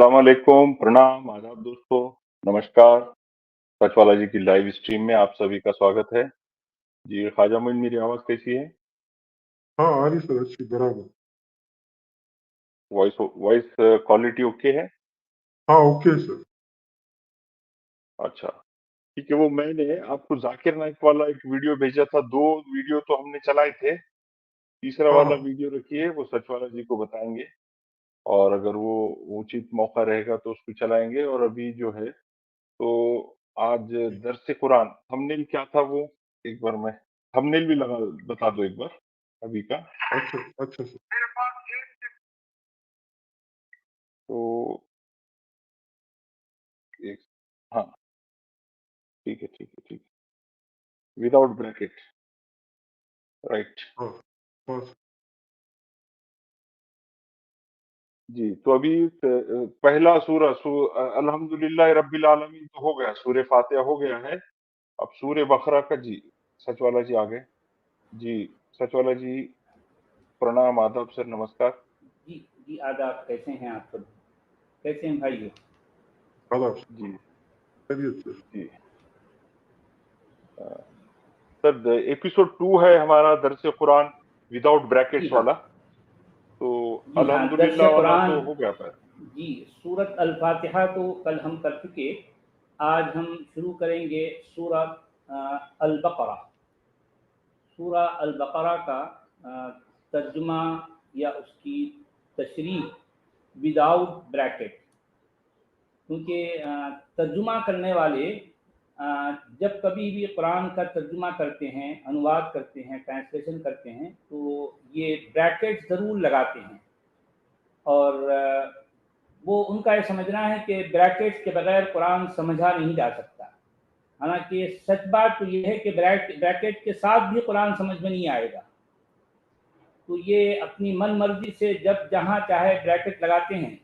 अस्सलाम वालेकुम, प्रणाम, आदाब दोस्तों, नमस्कार। सचवाला जी की लाइव स्ट्रीम में आप सभी का स्वागत है। जी ख्वाजा मोइन, मेरी आवाज़ कैसी है? हाँ आ रही सर, अच्छी बराबर। वॉइस क्वालिटी ओके है? हाँ ओके सर। अच्छा, ठीक है। वो मैंने आपको जाकिर नाइक वाला एक वीडियो भेजा था, 2 वीडियो तो हमने चलाए थे। तीसरा हाँ वाला हाँ वीडियो रखिए, वो सचवाला जी को बताएंगे और अगर वो उचित मौका रहेगा तो उसको चलाएंगे। और अभी जो है तो आज दरस कुरान थंबनेल क्या था वो एक बार मैं थंबनेल भी लगा बता दो एक बार अभी का। अच्छा अच्छा सर। तो एक हाँ, ठीक है, ठीक है, ठीक है, विदाउट ब्रैकेट, राइट। हाँ हाँ सर। जी, तो अभी पहला सूरा अल्हम्दुलिल्लाह रब्बिल आलमीन तो हो गया, सूरह फातिहा हो गया है। अब सूरह बकरा का जी सचवाला जी आ गए। जी सचवाला जी, प्रणाम, आदाब सर, नमस्कार। जी जी आदाब। कैसे हैं आप सब? कैसे हैं भाइयों? आदाब सर, जी खैरियत सर। जी अ, सर एपिसोड 2 है हमारा दरस कुरान विदाउट जी ब्रैकेट्स हाँ, वाला। तो जी हाँ, दर्स अल्हम्दुलिल्लाह वाला कुरान। तो हो गया पर जी, सूरत अल-फातिहा तो कल हम कर चुके। आज हम शुरू करेंगे सूरत अल-बकरा। सूरा अल-बकरा का तर्जुमा या उसकी तशरीह विदाउट ब्रैकेट, क्योंकि तर्जुमा करने वाले जब कभी भी कुरान का तर्जुमा करते हैं, अनुवाद करते हैं, ट्रांसलेशन करते हैं, तो ये ब्रैकेट ज़रूर लगाते हैं। और वो उनका ये समझना है कि ब्रैकेट्स के बगैर कुरान समझा नहीं जा सकता। हालांकि सच बात तो ये है कि ब्रैकेट के साथ भी कुरान समझ में नहीं आएगा। तो ये अपनी मन मर्जी से जब जहाँ चाहे ब्रैकेट लगाते हैं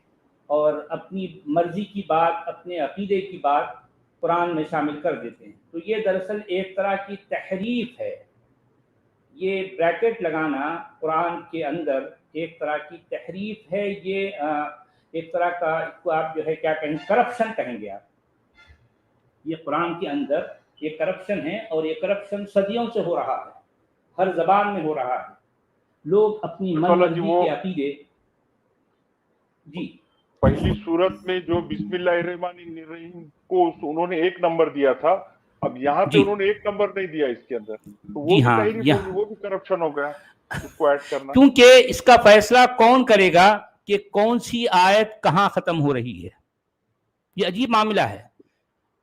और अपनी मर्जी की बात, अपने अकीदे की बात कुरान में शामिल कर देते हैं। तो ये दरअसल एक तरह की तहरीफ है। ये ब्रैकेट लगाना कुरान के अंदर एक तरह की तहरीफ है। ये एक तरह का, इसको आप जो है क्या कहें, करप्शन कहेंगे आप। ये कुरान के अंदर ये करप्शन है, और ये करप्शन सदियों से हो रहा है, हर जबान में हो रहा है। लोग अपनी मन सचवाला जी मर्जी वो के अकीदे। जी पहली सूरत में जो बिस्मिल्लाहिर्रहमानिर्रहीम को उन्होंने 1 नंबर दिया था, अब यहाँ पे जी उन्होंने 1 नंबर नहीं दिया इसके अंदर, तो वो जी भी हाँ, तहरीफ होगी, वो भी करप्शन हो गया उसको ऐड करना। क्योंकि इसका फैसला कौन करेगा कि कौन सी आयत कहाँ खत्म हो रही है? ये अजीब मामला है।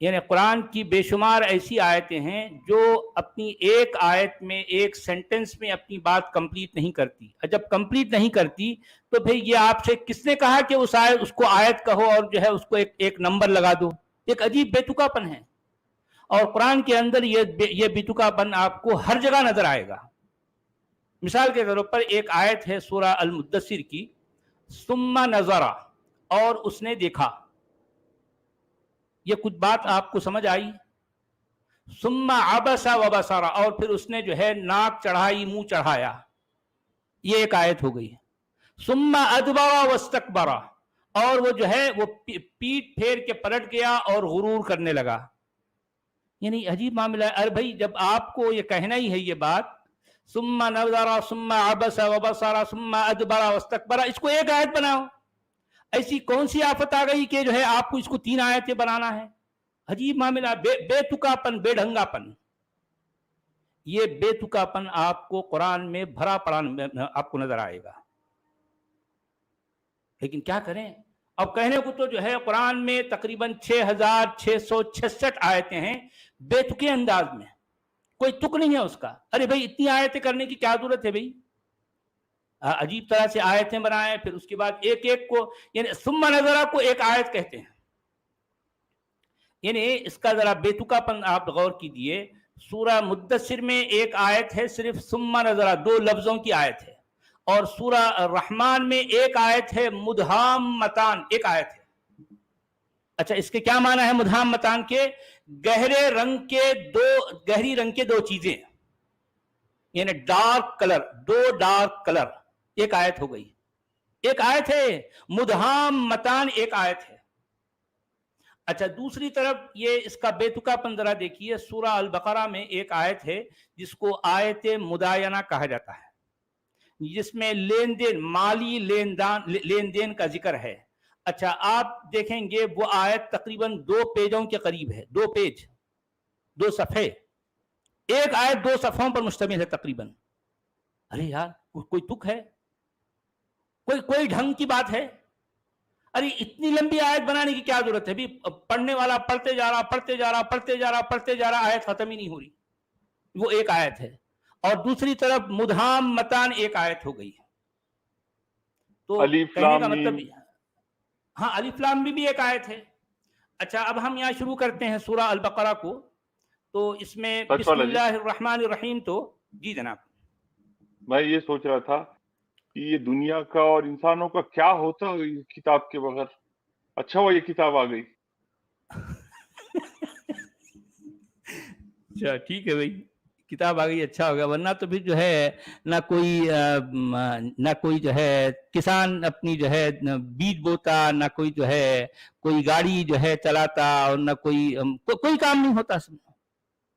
यानी कुरान की बेशुमार ऐसी आयतें हैं जो अपनी एक आयत में, एक सेंटेंस में अपनी बात कंप्लीट नहीं करती। और जब कंप्लीट नहीं करती तो भाई ये आपसे किसने कहा कि उस आयत, उसको आयत कहो और जो है उसको एक नंबर लगा दो? एक अजीब बेतुकापन है। और कुरान के अंदर ये बेतुकापन आपको हर जगह नजर आएगा। मिसाल के तौर पर एक आयत है सूरा अल मुद्दसिर की, सुम्मा नजरा, और उसने देखा। ये कुछ बात आपको समझ आई? सुम्मा आबसा व बसारा, और फिर उसने जो है नाक चढ़ाई, मुंह चढ़ाया। ये एक आयत हो गई। सुम्मा अदबरा वस्तकबरा, और वो जो है वो पीठ फेर के पलट गया और गुरूर करने लगा। यानी अजीब मामला है। अरे भाई, जब आपको ये कहना ही है ये बात, सुम्मा नजरा सुम्मा आबसा व बसारा सुम्मा अदबरा वस्तकबरा, इसको एक आयत बनाओ। ऐसी कौन सी आफत आ गई कि जो है आपको इसको 3 आयतें बनाना है? अजीब मामला, बेतुकापन, बेढंगापन। ये बेतुकापन आपको कुरान में भरा पड़ा आपको नजर आएगा। लेकिन क्या करें? अब कहने को तो जो है कुरान में तकरीबन 6666 आयतें हैं बेतुके अंदाज में, कोई तुक नहीं है उसका। अरे भाई, इतनी आयतें करने की क्या जरूरत है भाई? अजीब तरह से आयतें बनाए, फिर उसके बाद एक एक को, यानी सुम्मा नजरा को एक आयत कहते हैं। यानी इसका जरा बेतुकापन आप गौर कीजिए। सूरा मुद्दसिर में एक आयत है सिर्फ सुम्मा नजरा, 2 लफ्जों की आयत है। और सूरा रहमान में एक आयत है मुदहाम मतान, एक आयत है। अच्छा, इसके क्या माना है मुदहाम मतान के? गहरे रंग के गहरी रंग के 2 चीजें, यानी डार्क कलर, 2 डार्क कलर, एक आयत हो गई। ایک آیت ہے، مدہامتان ایک آیت ہے. اچھا دوسری طرف یہ اس کا بے تکا پن ذرا دیکھیے، سورہ البقرہ میں ایک آیت ہے جس کو آیت مداینہ کہا جاتا ہے، جس میں لین دین، مالی لین دین کا ذکر ہے. اچھا آپ دیکھیں گے وہ آیت تقریباً 2 پیجوں کے قریب ہے، 2 پیج، 2 صفحے، ایک آیت 2 صفحوں پر مشتمل ہے تقریباً. ارے یار کوئی تک ہے، کوئی ڈھنگ کی بات ہے؟ ارے اتنی لمبی آیت بنانے کی کیا ضرورت ہے بھی؟ پڑھنے والا پڑھتے جا رہا، آیت ختم ہی نہیں ہو رہی. وہ ایک آیت ہے. اور دوسری طرف مدہامتان ایک آیت ہو گئی. تو الف کہنے کا لام مطلب میم. ہاں الف لام بھی ایک آیت ہے. اچھا اب ہم یہاں شروع کرتے ہیں سورہ البقرہ کو. تو اس میں سچ بسم والا جی، اللہ الرحمن الرحیم. تو جی جناب، میں یہ سوچ رہا تھا کہ یہ دنیا کا اور انسانوں کا کیا ہوتا ہے اس کتاب کے بغیر. اچھا ہوا یہ کتاب آ گئی. اچھا ٹھیک ہے بھائی، کتاب آ گئی اچھا ہوگا، ورنہ تو پھر جو ہے نہ کوئی جو ہے کسان اپنی جو ہے بیج بوتا، نہ کوئی جو ہے کوئی گاڑی جو ہے چلاتا، اور نہ کوئی کام نہیں ہوتا.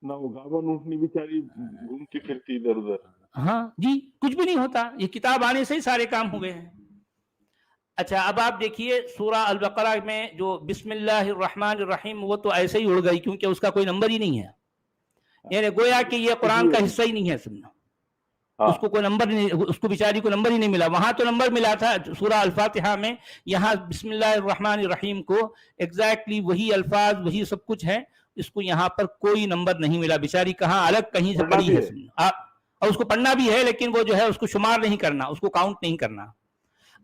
نہ وہ گابن اونٹنی بیچاری گھومتی پھرتی ادھر ادھر. ہاں جی کچھ بھی نہیں ہوتا، یہ کتاب آنے سے ہی سارے کام ہوئے ہیں. اچھا اب آپ دیکھیے سورہ البقرہ میں جو بسم اللہ الرحمن الرحیم، وہ تو ایسے ہی اڑ گئی کیونکہ اس کا کوئی نمبر ہی نہیں ہے. یعنی گویا کہ یہ قرآن کا حصہ ہی نہیں ہے سننا. ہاں اس کو کوئی نمبر نہیں، اس کو بیچاری کو نمبر ہی نہیں ملا. وہاں تو نمبر ملا تھا سورہ الفاتحہ میں، یہاں بسم اللہ الرحمن الرحیم کو ایگزیکٹلی وہی الفاظ وہی سب کچھ ہے، اس کو یہاں پر کوئی نمبر نہیں ملا. بیچاری کہاں الگ کہیں سے پڑھی ہے سننا، اور اس کو پڑھنا بھی ہے لیکن وہ جو ہے اس کو شمار نہیں کرنا، اس کو کاؤنٹ نہیں کرنا.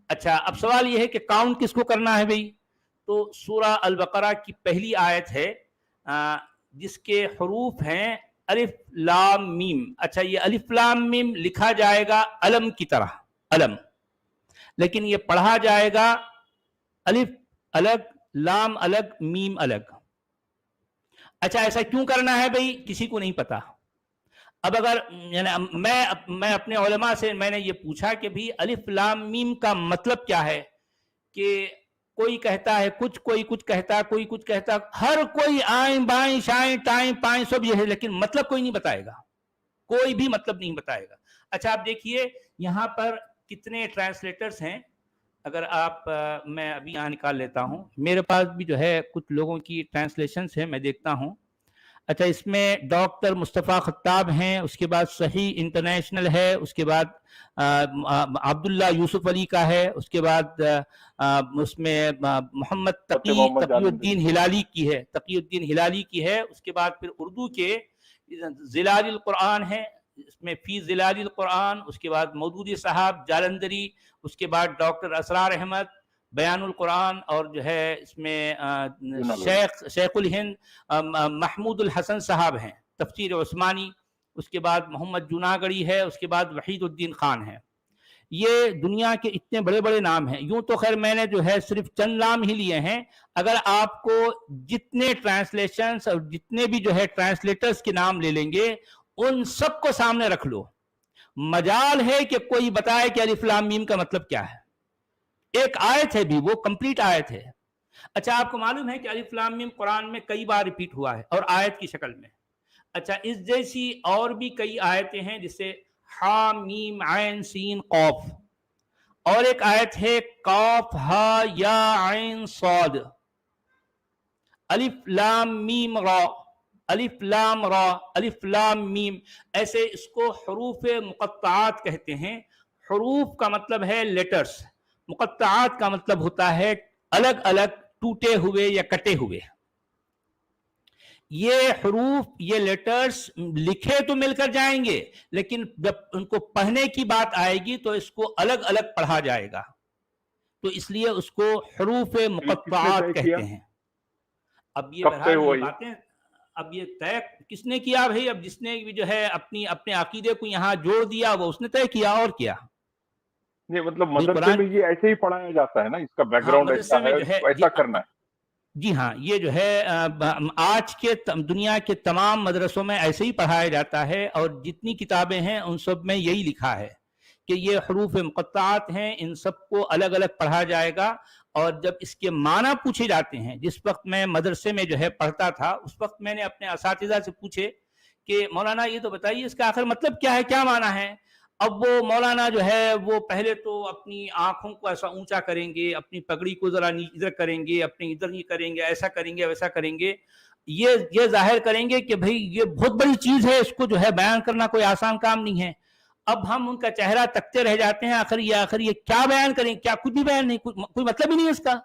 اچھا اب سوال یہ ہے کہ کاؤنٹ کس کو کرنا ہے بھئی؟ تو سورہ البقرہ کی پہلی آیت ہے جس کے حروف ہیں الف لام میم. اچھا یہ الف لام میم لکھا جائے گا علم کی طرح، علم، لیکن یہ پڑھا جائے گا الف الگ، لام الگ، میم الگ. اچھا ایسا کیوں کرنا ہے بھئی؟ کسی کو نہیں پتا. اب اگر یعنی میں اپنے علماء سے میں نے یہ پوچھا کہ بھی الف لام میم کا مطلب کیا ہے، کہ کوئی کہتا ہے کچھ، کوئی کچھ کہتا ہے، کوئی کچھ کہتا، ہر کوئی آئیں بائیں شائیں ٹائیں پائیں سب یہ ہے، لیکن مطلب کوئی نہیں بتائے گا، کوئی بھی مطلب نہیں بتائے گا. اچھا آپ دیکھیے یہاں پر کتنے ٹرانسلیٹرز ہیں. اگر آپ میں ابھی یہاں نکال لیتا ہوں، میرے پاس بھی جو ہے کچھ لوگوں کی ٹرانسلیشنز ہیں، میں دیکھتا ہوں. اچھا اس میں ڈاکٹر مصطفیٰ خطاب ہیں، اس کے بعد صحیح انٹرنیشنل ہے، اس کے بعد عبداللہ یوسف علی کا ہے، اس کے بعد اس میں محمد تقی الدین ہلالی کی ہے، تقی الدین ہلالی کی ہے. اس کے بعد پھر اردو کے ظلال القرآن ہے، اس میں فی ظلال القرآن. اس کے بعد مودودی صاحب جالندری، اس کے بعد ڈاکٹر اسرار احمد بیان القرآن، اور جو ہے اس میں شیخ الہند محمود الحسن صاحب ہیں تفسیر عثمانی. اس کے بعد محمد جوناگڑی ہے، اس کے بعد وحید الدین خان ہے. یہ دنیا کے اتنے بڑے بڑے نام ہیں. یوں تو خیر میں نے جو ہے صرف چند نام ہی لیے ہیں. اگر آپ کو جتنے ٹرانسلیشنز اور جتنے بھی جو ہے ٹرانسلیٹرز کے نام لے لیں گے، ان سب کو سامنے رکھ لو، مجال ہے کہ کوئی بتائے کہ الف لام میم کا مطلب کیا ہے. ایک آیت ہے بھی، وہ کمپلیٹ آیت ہے. اچھا آپ کو معلوم ہے کہ الف لام میم قرآن میں کئی بار ریپیٹ ہوا ہے اور آیت کی شکل میں. اچھا اس جیسی اور بھی کئی آیتیں ہیں، جسے ہا میم عین سین قاف، اور ایک آیت ہے قاف ہا یا عین صاد، الف لام میم را، الف لام را، الف لام میم. ایسے اس کو حروف مقطعات کہتے ہیں. حروف کا مطلب ہے لیٹرز، مقطعات کا مطلب ہوتا ہے الگ الگ ٹوٹے ہوئے یا کٹے ہوئے. یہ حروف، یہ لیٹرز لکھے تو مل کر جائیں گے، لیکن جب ان کو پڑھنے کی بات آئے گی تو اس کو الگ الگ پڑھا جائے گا. تو اس لیے اس کو حروف مقطعات کہتے ہیں. اب یہ بہرحال یہ باتیں اب یہ طے کس نے کیا بھائی؟ اب جس نے بھی جو ہے اپنے عقیدے کو یہاں جوڑ دیا وہ اس نے طے کیا. اور کیا یہ مطلب مدرسے میں یہ ایسے ہی پڑھایا جاتا ہے نا، اس کا بیک گراؤنڈ ایسا ہے، ایسا کرنا ہے. جی ہاں یہ جو ہے آج کے دنیا کے تمام مدرسوں میں ایسے ہی پڑھایا جاتا ہے، اور جتنی کتابیں ہیں ان سب میں یہی لکھا ہے کہ یہ حروف مقطعات ہیں, ان سب کو الگ الگ پڑھا جائے گا, اور جب اس کے معنی پوچھے جاتے ہیں, جس وقت میں مدرسے میں جو ہے پڑھتا تھا اس وقت میں نے اپنے اساتذہ سے پوچھے کہ مولانا یہ تو بتائیے اس کا آخر مطلب کیا ہے, کیا معنی ہے. اب وہ مولانا جو ہے وہ پہلے تو اپنی آنکھوں کو ایسا اونچا کریں گے, اپنی پگڑی کو ذرا ادھر کریں گے, اپنے ادھر نہیں کریں گے, ایسا کریں گے ویسا کریں گے, یہ ظاہر کریں گے کہ بھئی یہ بہت بڑی چیز ہے, اس کو جو ہے بیان کرنا کوئی آسان کام نہیں ہے. اب ہم ان کا چہرہ تکتے رہ جاتے ہیں, آخر یہ کیا بیان کریں, کیا کچھ بھی بیان نہیں, کوئی مطلب ہی نہیں ہے اس کا.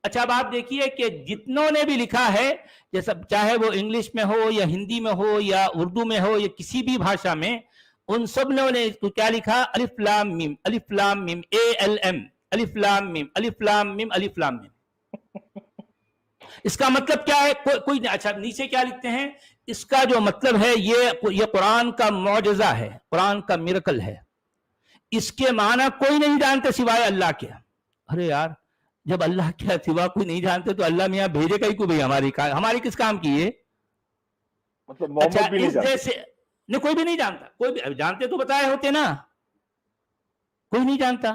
اچھا اب آپ دیکھیے کہ جتنوں نے بھی لکھا ہے, جیسا چاہے وہ انگلش میں ہو یا ہندی میں ہو یا اردو میں ہو یا کسی بھی بھاشا میں, ان سب نے کیا لکھا, الف لام میم, الف لام میم, ALM, الف لام میم, الف لام میم, الف لام میم. اس کا مطلب کیا ہے, کوئی اچھا نیچے کیا لکھتے ہیں, اس کا جو مطلب ہے یہ قرآن کا معجزہ ہے, قرآن کا میریکل ہے, اس کے معنی کوئی نہیں جانتے سوائے اللہ کے. ارے یار, جب اللہ کے سوا کوئی نہیں جانتے تو اللہ میاں بھیجے گا ہی کو بھائی, ہماری کس کام کی ہے. مطلب محمد بھی نہیں جانتے, نہیں کوئی بھی نہیں جانتا, کوئی بھی جانتے تو بتائے ہوتے نا, کوئی نہیں جانتا.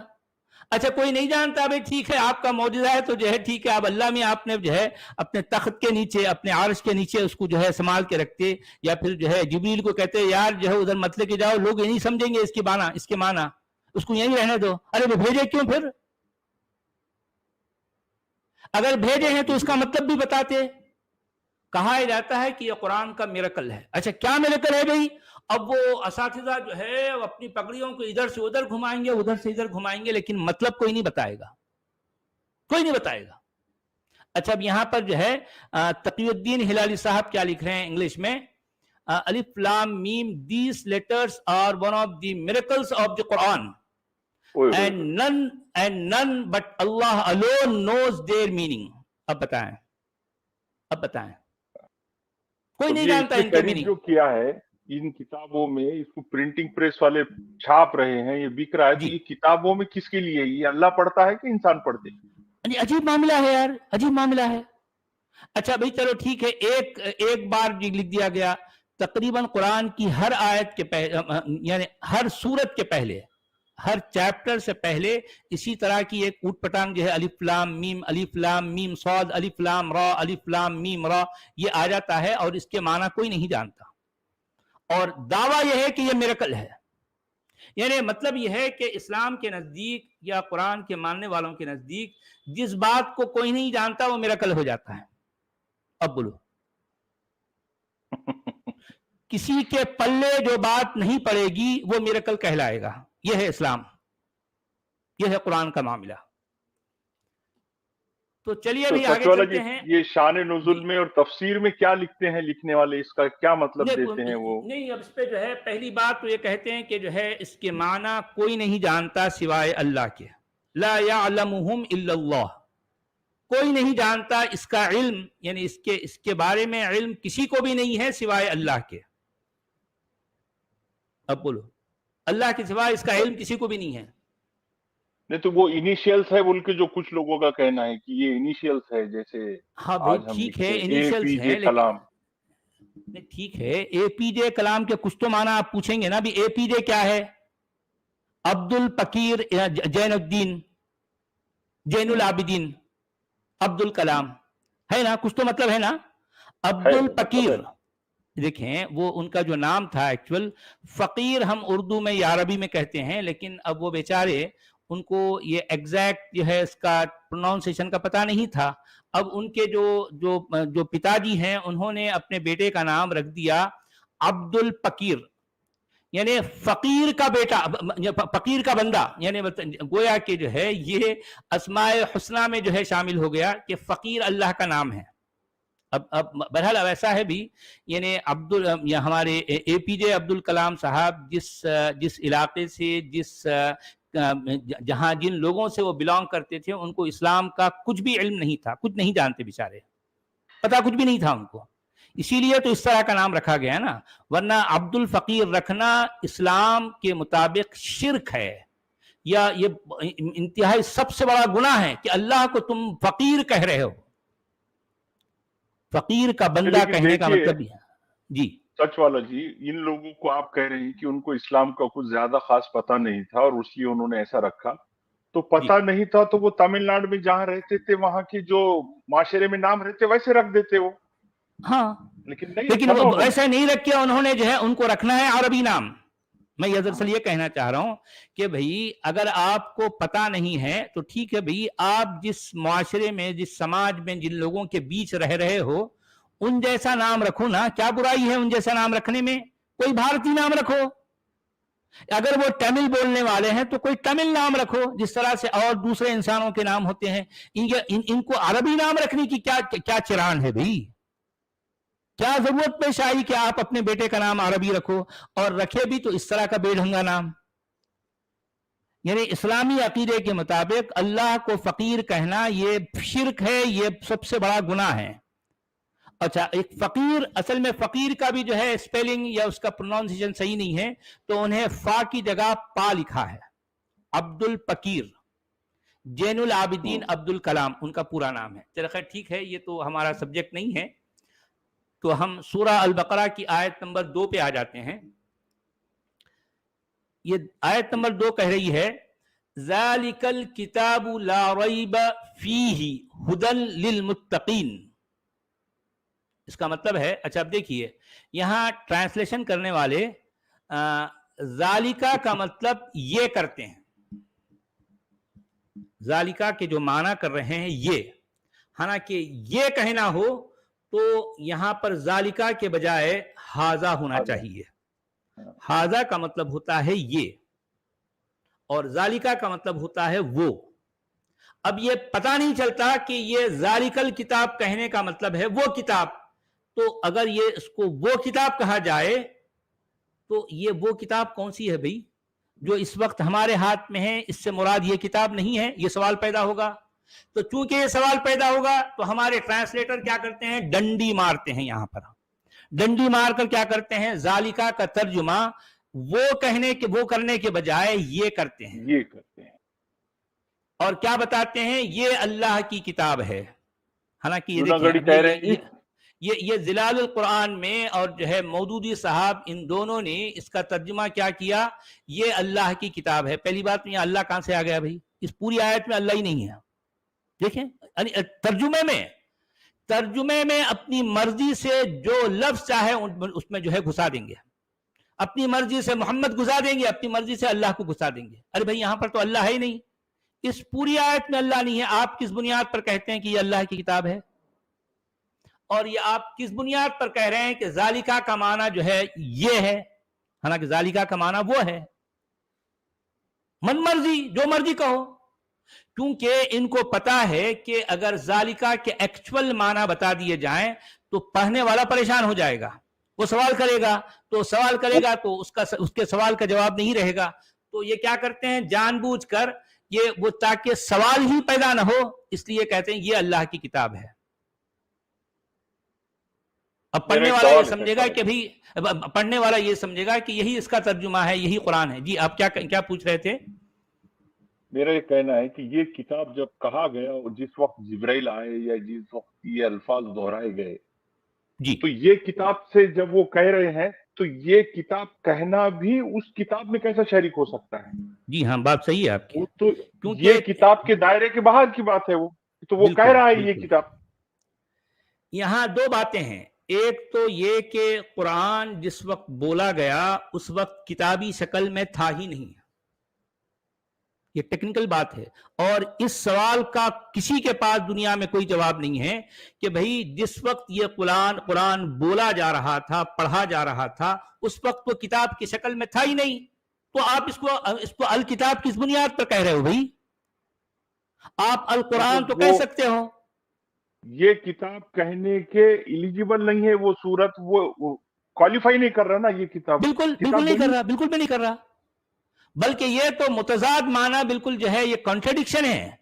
اچھا کوئی نہیں جانتا, بھائی ٹھیک ہے آپ کا معجزہ ہے تو جو ہے ٹھیک ہے, اب اللہ میں آپ نے جو ہے اپنے تخت کے نیچے, اپنے عرش کے نیچے اس کو جو ہے سنبھال کے رکھتے, یا پھر جو ہے جبریل کو کہتے یار جو ہے ادھر مت لے کے جاؤ, لوگ یہ نہیں سمجھیں گے اس کے معنی, اس کو یہیں رہنے دو. ارے وہ بھیجے کیوں پھر, اگر بھیجے ہیں تو اس کا مطلب بھی بتاتے. کہا جاتا ہے کہ یہ قرآن کا میریکل ہے. اچھا کیا میریکل ہے بھائی, اب وہ اساتذہ جو ہے اپنی پگڑیوں کو ادھر سے ادھر گھمائیں گے, ادھر سے ادھر گھمائیں گے, لیکن مطلب کوئی نہیں بتائے گا, کوئی نہیں بتائے گا. اچھا اب یہاں پر جو ہے تقی الدین ہلالی صاحب کیا لکھ رہے ہیں انگلش میں, الف لام میم, these letters are one of the miracles of the Quran and none but Allah alone knows their meaning. اب بتائیں کوئی نہیں جانتا ان کے میننگ. جو کیا ہے ان کتابوں میں, اس کو پرنٹنگ پریس والے چھاپ رہے ہیں, یہ بک رہا ہے, تو یہ کتابوں میں کس کے لیے, یہ اللہ پڑھتا ہے کہ انسان پڑھتے ہیں؟ عجیب معاملہ ہے یار, عجیب معاملہ ہے. اچھا بھائی چلو ٹھیک ہے, ایک بار لکھ دیا گیا, تقریباً قرآن کی ہر آیت کے یعنی ہر سورت کے پہلے, ہر چیپٹر سے پہلے اسی طرح کی ایک اوٹ پٹانگ جو ہے, الف لام میم صاد, الف لام را, الف لام میم را, یہ آ جاتا ہے, اور اس کے معنی کوئی نہیں جانتا, اور دعویٰ یہ ہے کہ یہ میریکل ہے. یعنی مطلب یہ ہے کہ اسلام کے نزدیک یا قرآن کے ماننے والوں کے نزدیک جس بات کو کوئی نہیں جانتا وہ میریکل ہو جاتا ہے. اب بولو, کسی کے پلے جو بات نہیں پڑے گی وہ میریکل کہلائے گا. یہ ہے اسلام, یہ ہے قرآن کا معاملہ. تو چلیے ابھی آگے چلتے ہیں. یہ شان نزول میں اور تفسیر میں کیا لکھتے ہیں لکھنے والے, اس کا کیا مطلب دیتے ہیں وہ؟ نہیں, اب اس پہ جو ہے پہلی بات تو یہ کہتے ہیں کہ جو ہے اس کے معنی کوئی نہیں جانتا سوائے اللہ کے, لا یعلمہم الا اللہ, کوئی نہیں جانتا, اس کا علم یعنی اس کے بارے میں علم کسی کو بھی نہیں ہے سوائے اللہ کے. اب بولو, اللہ کے سوائے اس کا علم کسی کو بھی نہیں ہے. نہیں تو وہ انیشیلز ہے بول کے جو کچھ لوگوں کا کہنا ہے کہ یہ انیشیلز ہے, جیسے ہاں بھائی ٹھیک ہے انیشیلز ہیں, کلام ٹھیک ہے, اے پی جے کلام کے کچھ تو معنی آپ پوچھیں گے نا بھی, اے پی جے کیا ہے, عبد الفقیر جین الدین, جین العابدین, عبد الکلام ہے نا, کچھ تو مطلب ہے نا. عبد الفقیر دیکھیں وہ ان کا جو نام تھا ایکچول, فقیر ہم اردو میں یا عربی میں کہتے ہیں, لیکن اب وہ بیچارے ان کو یہ ایگزیکٹ جو ہے اس کا پروناؤنسیشن کا پتہ نہیں تھا. اب ان کے جو پتا جی ہیں انہوں نے اپنے بیٹے کا نام رکھ دیا عبد الفقیر, یعنی فقیر کا بیٹا, فقیر کا بندہ, یعنی گویا کہ جو ہے یہ اسماء حسنہ میں جو ہے شامل ہو گیا کہ فقیر اللہ کا نام ہے. اب بہرحال اب ایسا ہے بھی, یعنی ہمارے اے پی جے عبد الکلام صاحب جس علاقے سے جہاں جن لوگوں سے وہ بلانگ کرتے تھے ان کو اسلام کا کچھ بھی علم نہیں تھا, کچھ نہیں جانتے بیچارے, پتہ کچھ بھی نہیں تھا ان کو, اسی لیے تو اس طرح کا نام رکھا گیا نا. ورنہ عبد الفقیر رکھنا اسلام کے مطابق شرک ہے, یا یہ انتہائی سب سے بڑا گناہ ہے کہ اللہ کو تم فقیر کہہ رہے ہو. فقیر کا بندہ کہنے کا مطلب ہے. جی सच वाला जी, इन लोगों को आप कह रहे हैं कि उनको इस्लाम का कुछ ज्यादा खास पता नहीं था और इसलिए उन्होंने ऐसा रखा। तो जी पता नहीं था तो वो तमिलनाडु में जहाँ रहते थे वहां के जो माशरे में नाम रहते वैसे रख देते वो, हाँ, लेकिन नहीं लेकिन रखा ना वो उन्होंने। ऐसा नहीं रख के उन्होंने जो है उनको रखना है अरबी नाम। मैं ये दरअसल ये कहना चाह रहा हूं कि भाई अगर आपको पता नहीं है तो ठीक है भाई, आप जिस मुआशरे में, जिस समाज में, जिन लोगों के बीच रह रहे हो उन जैसा नाम रखो ना, क्या बुराई है उन जैसा नाम रखने में? कोई भारतीय नाम रखो। अगर वो तमिल बोलने वाले हैं तो कोई तमिल नाम रखो, जिस तरह से और दूसरे इंसानों के नाम होते हैं। इनको अरबी नाम रखने की क्या क्या चिरान है भाई? क्या जरूरत पेश आई कि आप अपने बेटे का नाम अरबी रखो, और रखे भी तो इस तरह का बेढंगा नाम। यानी इस्लामी अकीदे के मुताबिक अल्लाह को फकीर कहना ये शिर्क है, ये सबसे बड़ा गुनाह है। अच्छा, एक फकीर, असल में फकीर का भी जो है स्पेलिंग या उसका प्रोनाउंसिएशन सही नहीं है, तो उन्हें फा की जगह पा लिखा है। अब्दुल फकीर, जैनुल आबिदीन अब्दुल कलाम उनका पूरा नाम है। चलो खैर ठीक है, ये तो हमारा सब्जेक्ट नहीं है। तो हम सूरा अल बकरा की आयत नंबर 2 पे आ जाते हैं। ये आयत नंबर 2 कह रही है, ज़ालिकल किताबु ला रैब फीही हुदल लिल मुत्तकीन। इसका मतलब है, अच्छा अब देखिए, यहां ट्रांसलेशन करने वाले ज़ालिका का मतलब ये करते हैं। ज़ालिका के जो माना कर रहे हैं ये, हालांकि ये कहना हो तो यहां पर ज़ालिका के बजाय हाजा होना चाहिए। हाजा का मतलब होता है ये, और ज़ालिका का मतलब होता है वो। अब ये पता नहीं चलता कि ये ज़ालिकल किताब कहने का मतलब है वो किताब। तो अगर ये इसको वो किताब कहा जाए तो ये वो किताब कौन सी है भाई जो इस वक्त हमारे हाथ में है? इससे मुराद ये किताब नहीं है, ये सवाल पैदा होगा। तो चूंकि ये सवाल पैदा होगा तो हमारे ट्रांसलेटर क्या करते हैं, डंडी मारते हैं। यहां पर डंडी मारकर क्या करते हैं, ज़ालिका का तर्जुमा वो करने के बजाय ये करते हैं, और क्या बताते हैं, ये अल्लाह की किताब है। हालांकि ये देखिए, ये जिलालुल कुरान में और जो है मौदूदी साहब, इन दोनों ने इसका तर्जुमा क्या किया, ये अल्लाह की किताब है। पहली बात, यहाँ अल्लाह कहां से आ गया भाई? इस पूरी आयत में अल्लाह ही नहीं है। देखें, तर्जुमे में अपनी मर्जी से जो लफ्ज चाहे उसमें जो है घुसा देंगे। अपनी मर्जी से मोहम्मद घुसा देंगे, अपनी मर्जी से अल्लाह को घुसा देंगे। अरे भाई, यहां पर तो अल्लाह है ही नहीं, इस पूरी आयत में अल्लाह नहीं है। आप किस बुनियाद पर कहते हैं कि ये अल्लाह की किताब है? और ये आप किस बुनियाद पर कह रहे हैं कि ज़ालिका का माना जो है ये है, हालांकि ज़ालिका का माना वो है? मन मर्जी, जो मर्जी कहो, क्योंकि इनको पता है कि अगर ज़ालिका के एक्चुअल माना बता दिए जाएं तो पढ़ने वाला परेशान हो जाएगा। वो सवाल करेगा तो उसके सवाल का जवाब नहीं रहेगा। तो ये क्या करते हैं, जानबूझकर ये वो, ताकि सवाल ही पैदा ना हो, इसलिए कहते हैं ये अल्लाह की किताब है। अब पढ़ने वाला ये समझेगा कि यही इसका तर्जुमा है, यही कुरान है। जी, आप क्या पूछ रहे थे? मेरा ये कहना है कि ये किताब जब कहा गया और जिस वक्त जिब्राइल आए या जिस वक्त ये अल्फाज दोहराए गए जी, तो ये किताब से जब वो कह रहे हैं तो ये किताब कहना भी उस किताब में कैसा शरीक हो सकता है? जी हाँ, बात सही है आपकी। वो तो क्योंकि ये किताब के दायरे के बाहर की बात है, वो कह रहा है ये किताब। यहाँ दो बातें हैं। एक तो ये कि कुरान जिस वक्त बोला गया उस वक्त किताबी शक्ल में था ही नहीं, ये टेक्निकल बात है। और इस सवाल का किसी के पास दुनिया में कोई जवाब नहीं है कि भाई जिस वक्त ये कुरान बोला जा रहा था, पढ़ा जा रहा था, उस वक्त तो किताब की शक्ल में था ही नहीं। तो आप इसको अल किताब किस बुनियाद पर कह रहे हो भाई? आप अल कुरान तो कह सकते हो। ये किताब कहने के एलिजिबल नहीं है, वो सूरत वो क्वालिफाई नहीं कर रहा ना ये किताब। बिल्कुल नहीं कर रहा, बिल्कुल भी नहीं कर रहा। बल्कि ये तो मुतजाद माना, बिल्कुल जो है ये कॉन्ट्रडिक्शन है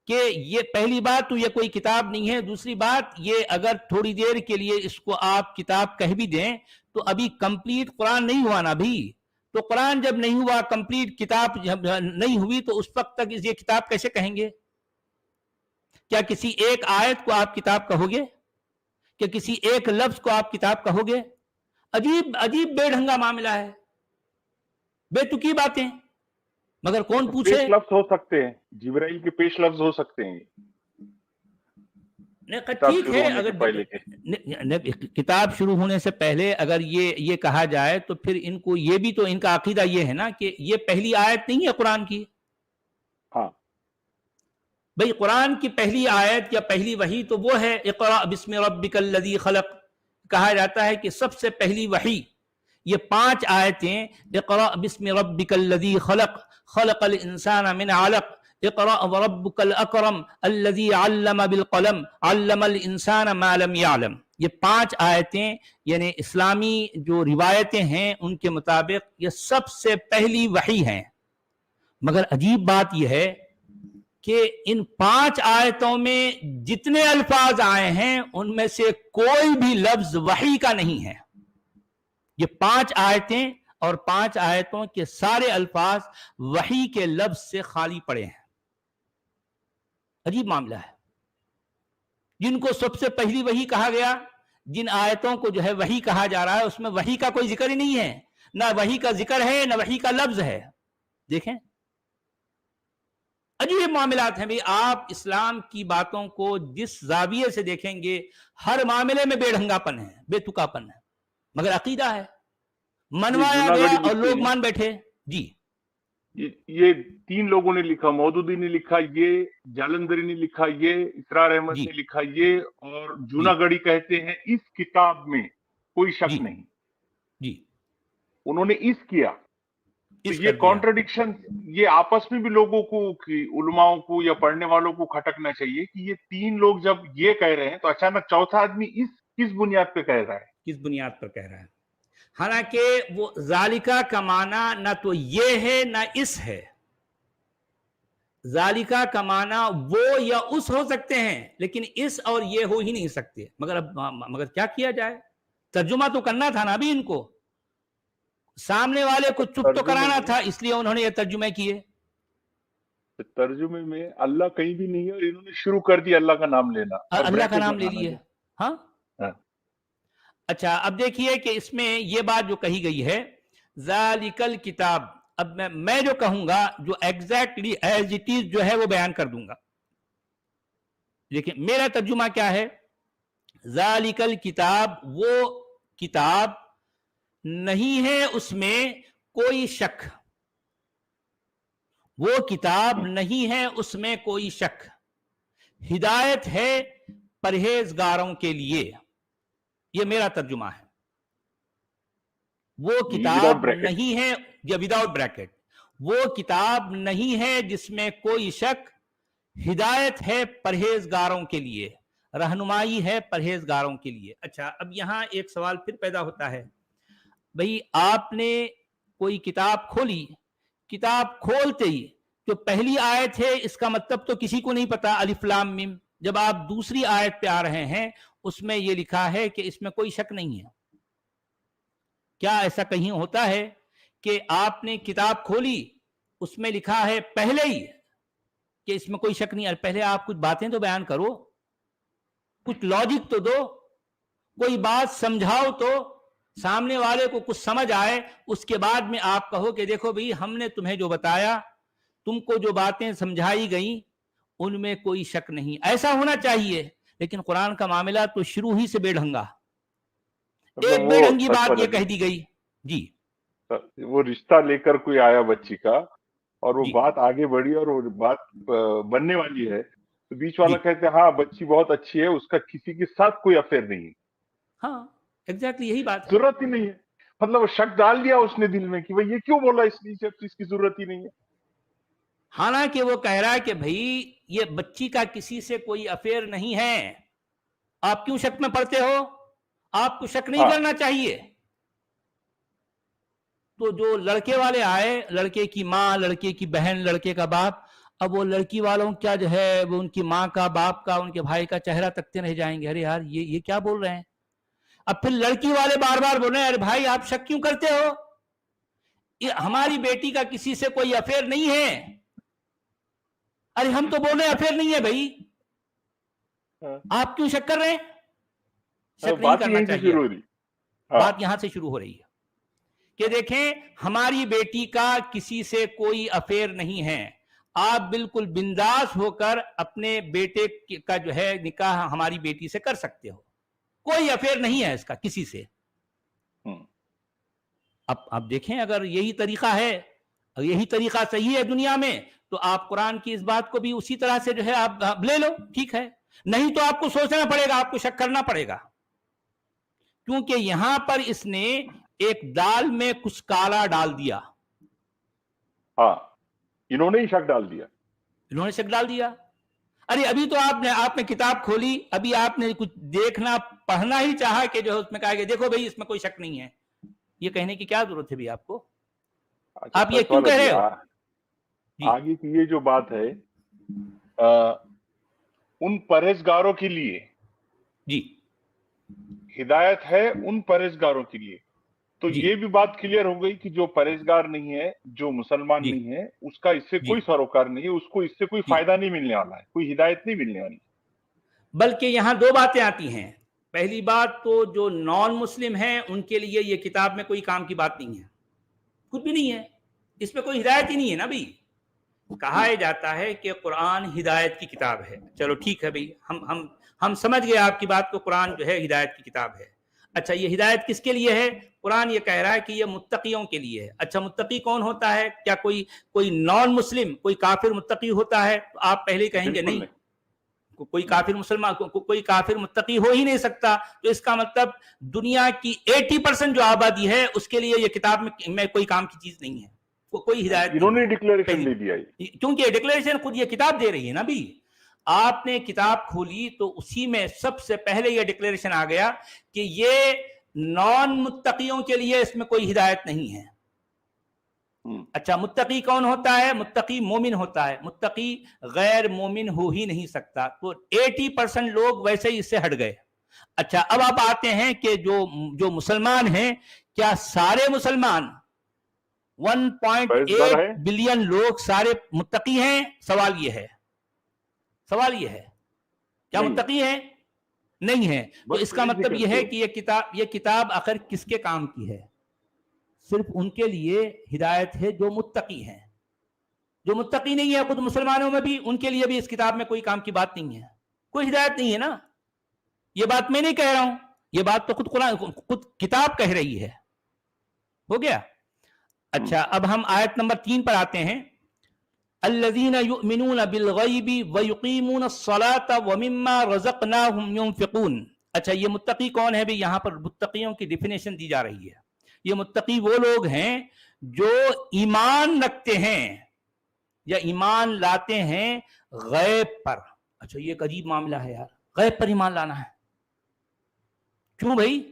कि ये, पहली बात तो ये कोई किताब नहीं है। दूसरी बात, ये अगर थोड़ी देर के लिए इसको आप किताब कह भी दें तो अभी कंप्लीट कुरान नहीं हुआ ना भी। तो कुरान जब नहीं हुआ, कंप्लीट किताब जब नहीं हुई, तो उस वक्त तक ये किताब कैसे कहेंगे? क्या किसी एक आयत को आप किताब कहोगे? क्या किसी एक लफ्ज को आप किताब कहोगे? अजीब अजीब बेढंगा मामला है, बेतुकी बातें, मगर कौन तो पूछे? पेश लफ्ज हो सकते हैं, जिब्राइल के पेश लफ्ज हो सकते हैं किताब ठीक शुरू है, होने के अगर पहले के। किताब शुरू होने से पहले अगर ये कहा जाए तो फिर इनको ये भी तो इनका अकीदा ये है ना कि ये पहली आयत नहीं है कुरान की। हाँ, भाई कुरान की पहली आयत या पहली वही तो वो है इक़रा बिस्मि रब्बिकल लज़ी खलक़। कहा जाता है कि सबसे पहली वही ये 5 आयतें, इक़रा बिस्मि रब्बिकल लज़ी खलक़ खलक़ल इंसाना मिन अलक़ इक़रा व रब्बुकल अकरम अल्लज़ी अल्लम बिल क़लम अल्लमल इंसाना मा लम यअलम। ये 5 आयतें यानी इस्लामी जो रिवायतें हैं उनके मुताबिक ये सबसे पहली वही हैं। मगर अजीब बात यह है कि इन 5 आयतों में जितने अल्फाज आए हैं उनमें से कोई भी लफ्ज वही का नहीं है। ये 5 आयतें और 5 आयतों के सारे अल्फाज वही के लफ्ज से खाली पड़े हैं। अजीब मामला है। जिनको सबसे पहली वही कहा गया, जिन आयतों को जो है वही कहा जा रहा है, उसमें वही का कोई जिक्र ही नहीं है, ना वही का जिक्र है ना वही का लफ्ज है। देखें अजीब मामलात हैं। भाई आप इस्लाम की बातों को जिस जाविये से देखेंगे हर मामले में बेढंगापन है, बेतुकापन है, मगर अकीदा है, मनवाया गया और लोग मान बैठे। जी ये 3 लोगों ने लिखा, मौदूदी ने लिखा, ये जालंधरी ने लिखा, ये इसरार अहमद ने लिखा, ये और जूनागढ़ी कहते हैं इस किताब में कोई शक नहीं। जी उन्होंने इस किया तो ये कॉन्ट्रडिक्शन, ये आपस में भी लोगों को, उलमाओं को या पढ़ने वालों को खटकना चाहिए कि ये 3 लोग जब ये कह रहे हैं तो अचानक चौथा आदमी इस किस बुनियाद पे कह रहा है, किस बुनियाद पर कह रहा है। हालांकि वो जालिका का माना ना तो ये है ना इस है। जालिका का माना वो या उस हो सकते हैं, लेकिन इस और ये हो ही नहीं सकते। मगर क्या किया जाए, तर्जुमा तो करना था ना अभी इनको, सामने वाले को चुप तो कराना था, इसलिए उन्होंने ये तर्जुमे किए। तर्जुमे में अल्लाह कहीं भी नहीं है और इन्होंने शुरू कर दिया अल्लाह का नाम लेना, अल्लाह का नाम ले लिए। हाँ अच्छा, अब देखिए कि इसमें यह बात जो कही गई है ज़ालिकल किताब, अब मैं जो कहूंगा जो एग्जैक्टली एज इट इज जो है वो बयान कर दूंगा। लेकिन मेरा तर्जुमा क्या है, ज़ालिकल किताब वो किताब नहीं है उसमें कोई शक, वो किताब नहीं है उसमें कोई शक, हिदायत है परहेजगारों के लिए। ये मेरा तर्जुमा है। वो किताब नहीं है, या विदाउट ब्रैकेट, वो किताब नहीं है जिसमें कोई शक, हिदायत है परहेजगारों के लिए, रहनुमाई है परहेजगारों के लिए। अच्छा, अब यहां एक सवाल फिर पैदा होता है, भाई आपने कोई किताब खोली, किताब खोलते ही जो पहली आयत है इसका मतलब तो किसी को नहीं पता, अलिफ लाम मीम। जब आप दूसरी आयत पे आ रहे हैं उसमें यह लिखा है कि इसमें कोई शक नहीं है। क्या ऐसा कहीं होता है कि आपने किताब खोली उसमें लिखा है पहले ही कि इसमें कोई शक नहीं है? पहले आप कुछ बातें तो बयान करो, कुछ लॉजिक तो दो, कोई बात समझाओ तो सामने वाले को कुछ समझ आए, उसके बाद में आप कहो कि देखो भाई हमने तुम्हें जो बताया, तुमको जो बातें समझाई गई उनमें कोई शक नहीं। ऐसा होना चाहिए, लेकिन कुरान का मामला तो शुरू ही से बेढंगा, एक बेढंगी बात ये कह दी गई। जी वो रिश्ता लेकर कोई आया बच्ची का और वो बात आगे बढ़ी और वो बात बनने वाली है तो बीच वाला कहते हैं हाँ बच्ची बहुत अच्छी है, उसका किसी के साथ कोई अफेयर नहीं है। हाँ एग्जैक्टली यही बात है, जरूरत ही नहीं है। मतलब शक डाल दिया उसने दिल में कि भाई ये क्यों बोला इसलिए, जब इसकी जरूरत ही नहीं है। हालांकि वो कह रहा है कि भाई ये बच्ची का किसी से कोई अफेयर नहीं है, आप क्यों शक में पड़ते हो, आपको शक नहीं करना चाहिए। तो जो लड़के वाले आए, लड़के की माँ, लड़के की बहन, लड़के का बाप, अब वो लड़की वालों क्या जो है वो उनकी माँ का, बाप का, उनके भाई का चेहरा तकते रह जाएंगे, अरे यार ये क्या बोल रहे हैं। अब फिर लड़की वाले बार बार बोल रहे हैं अरे भाई आप शक क्यों करते हो, हमारी बेटी का किसी से कोई अफेयर नहीं है। अरे हम तो बोल रहे हैं अफेयर नहीं है भाई, आप क्यों शक कर रहे हैं। शक नहीं करना चाहिए। हाँ बात यहां से शुरू हो रही है कि देखें हमारी बेटी का किसी से कोई अफेयर नहीं है, आप बिल्कुल बिंदास होकर अपने बेटे का जो है निकाह हमारी बेटी से कर सकते हो, कोई अफेयर नहीं है इसका किसी से। अब देखें अगर यही तरीका है, यही तरीका सही है दुनिया में, तो आप कुरान की इस बात को भी उसी तरह से जो है आप ले लो, ठीक है। नहीं तो आपको सोचना पड़ेगा, आपको शक करना पड़ेगा, क्योंकि यहां पर इसने एक दाल में कुछ काला डाल दिया। हाँ, इन्होंने ही शक डाल दिया, इन्होंने शक डाल दिया। अरे अभी तो आपने किताब खोली, अभी आपने कुछ देखना पढ़ना ही चाहा कि जो है उसमें कहा कि देखो भाई इसमें कोई शक नहीं है, ये कहने की क्या जरूरत है भी आपको? अच्छा, आप ये क्यों कह रहे हो? आगे की ये जो बात है उन परहेजगारों के लिए जी, हिदायत है, उन परहेजगारों के लिए। तो जी, ये भी बात क्लियर हो गई कि जो परहेजगार नहीं है, जो मुसलमान जी, नहीं है, उसका इससे जी, कोई सरोकार नहीं है, उसको इससे कोई जी। फायदा नहीं मिलने वाला है, कोई हिदायत नहीं मिलने वाली। बल्कि यहां दो बातें आती हैं। पहली बात तो जो नॉन मुस्लिम हैं उनके लिए ये किताब में कोई काम की बात नहीं है, कुछ भी नहीं है, इसमें कोई हिदायत ही नहीं है ना भाई। कहा जाता है कि कुरान हिदायत की किताब है, चलो ठीक है भाई, हम समझ गए आपकी बात को, कुरान जो है हिदायत की किताब है। अच्छा, ये हिदायत किसके लिए है? कुरान ये कह रहा है कि ये मुत्तकियों के लिए है। अच्छा, मुत्तकी कौन होता है? क्या कोई नॉन मुस्लिम, कोई काफिर मुत्तकी होता है? तो आप पहले ही कहेंगे नहीं, कोई काफिर मुसलमान, कोई काफिर मुत्तकी हो ही नहीं सकता। तो इसका मतलब दुनिया की 80% जो आबादी है उसके लिए ये किताब में कोई काम की चीज नहीं है, कोई हिदायत। इन्होंने डिक्लेरेशन दे दिया, क्योंकि डिक्लेरेशन खुद ये किताब दे रही है ना भी। आपने किताब खोली तो उसी में सबसे पहले ये डिक्लेरेशन आ गया कि ये नॉन मुत्तकियों के लिए इसमें कोई हिदायत नहीं है। अच्छा, मुत्तकी कौन होता है? मुत्तकी मोमिन होता है, मुत्तकी गैर मोमिन हो ही नहीं सकता। तो 80% लोग वैसे ही इससे हट गए। अच्छा, अब आप आते हैं कि जो मुसलमान हैं, क्या सारे मुसलमान 1.8 बिलियन लोग सारे मुत्तकी हैं? सवाल ये है क्या मुत्तकी हैं? नहीं है। तो इसका मतलब यह है कि ये किताब आखिर किसके काम की है? सिर्फ उनके लिए हिदायत है जो मुत्तकी हैं। जो मुत्तकी नहीं है खुद मुसलमानों में भी, उनके लिए भी इस किताब में कोई काम की बात नहीं है, कोई हिदायत नहीं है ना। ये बात मैं नहीं कह रहा हूं, ये बात तो खुद किताब कह रही है। हो गया? अच्छा, अब हम आयत नंबर 3 पर आते हैं। अल्लज़ीना युमिनून बिल गैबि व युकीमून अस्सलाता व मिम्मा रज़क़नाहुम युनफ़िक़ून। अच्छा, ये मुत्तकी कौन है भी? यहां पर मुत्तकियों की डेफिनेशन दी जा रही है। ये मुत्तकी वो लोग हैं जो ईमान रखते हैं या ईमान लाते हैं गैब पर। अच्छा, ये एक अजीब मामला है यार, गैब पर ईमान लाना है। क्यों भाई?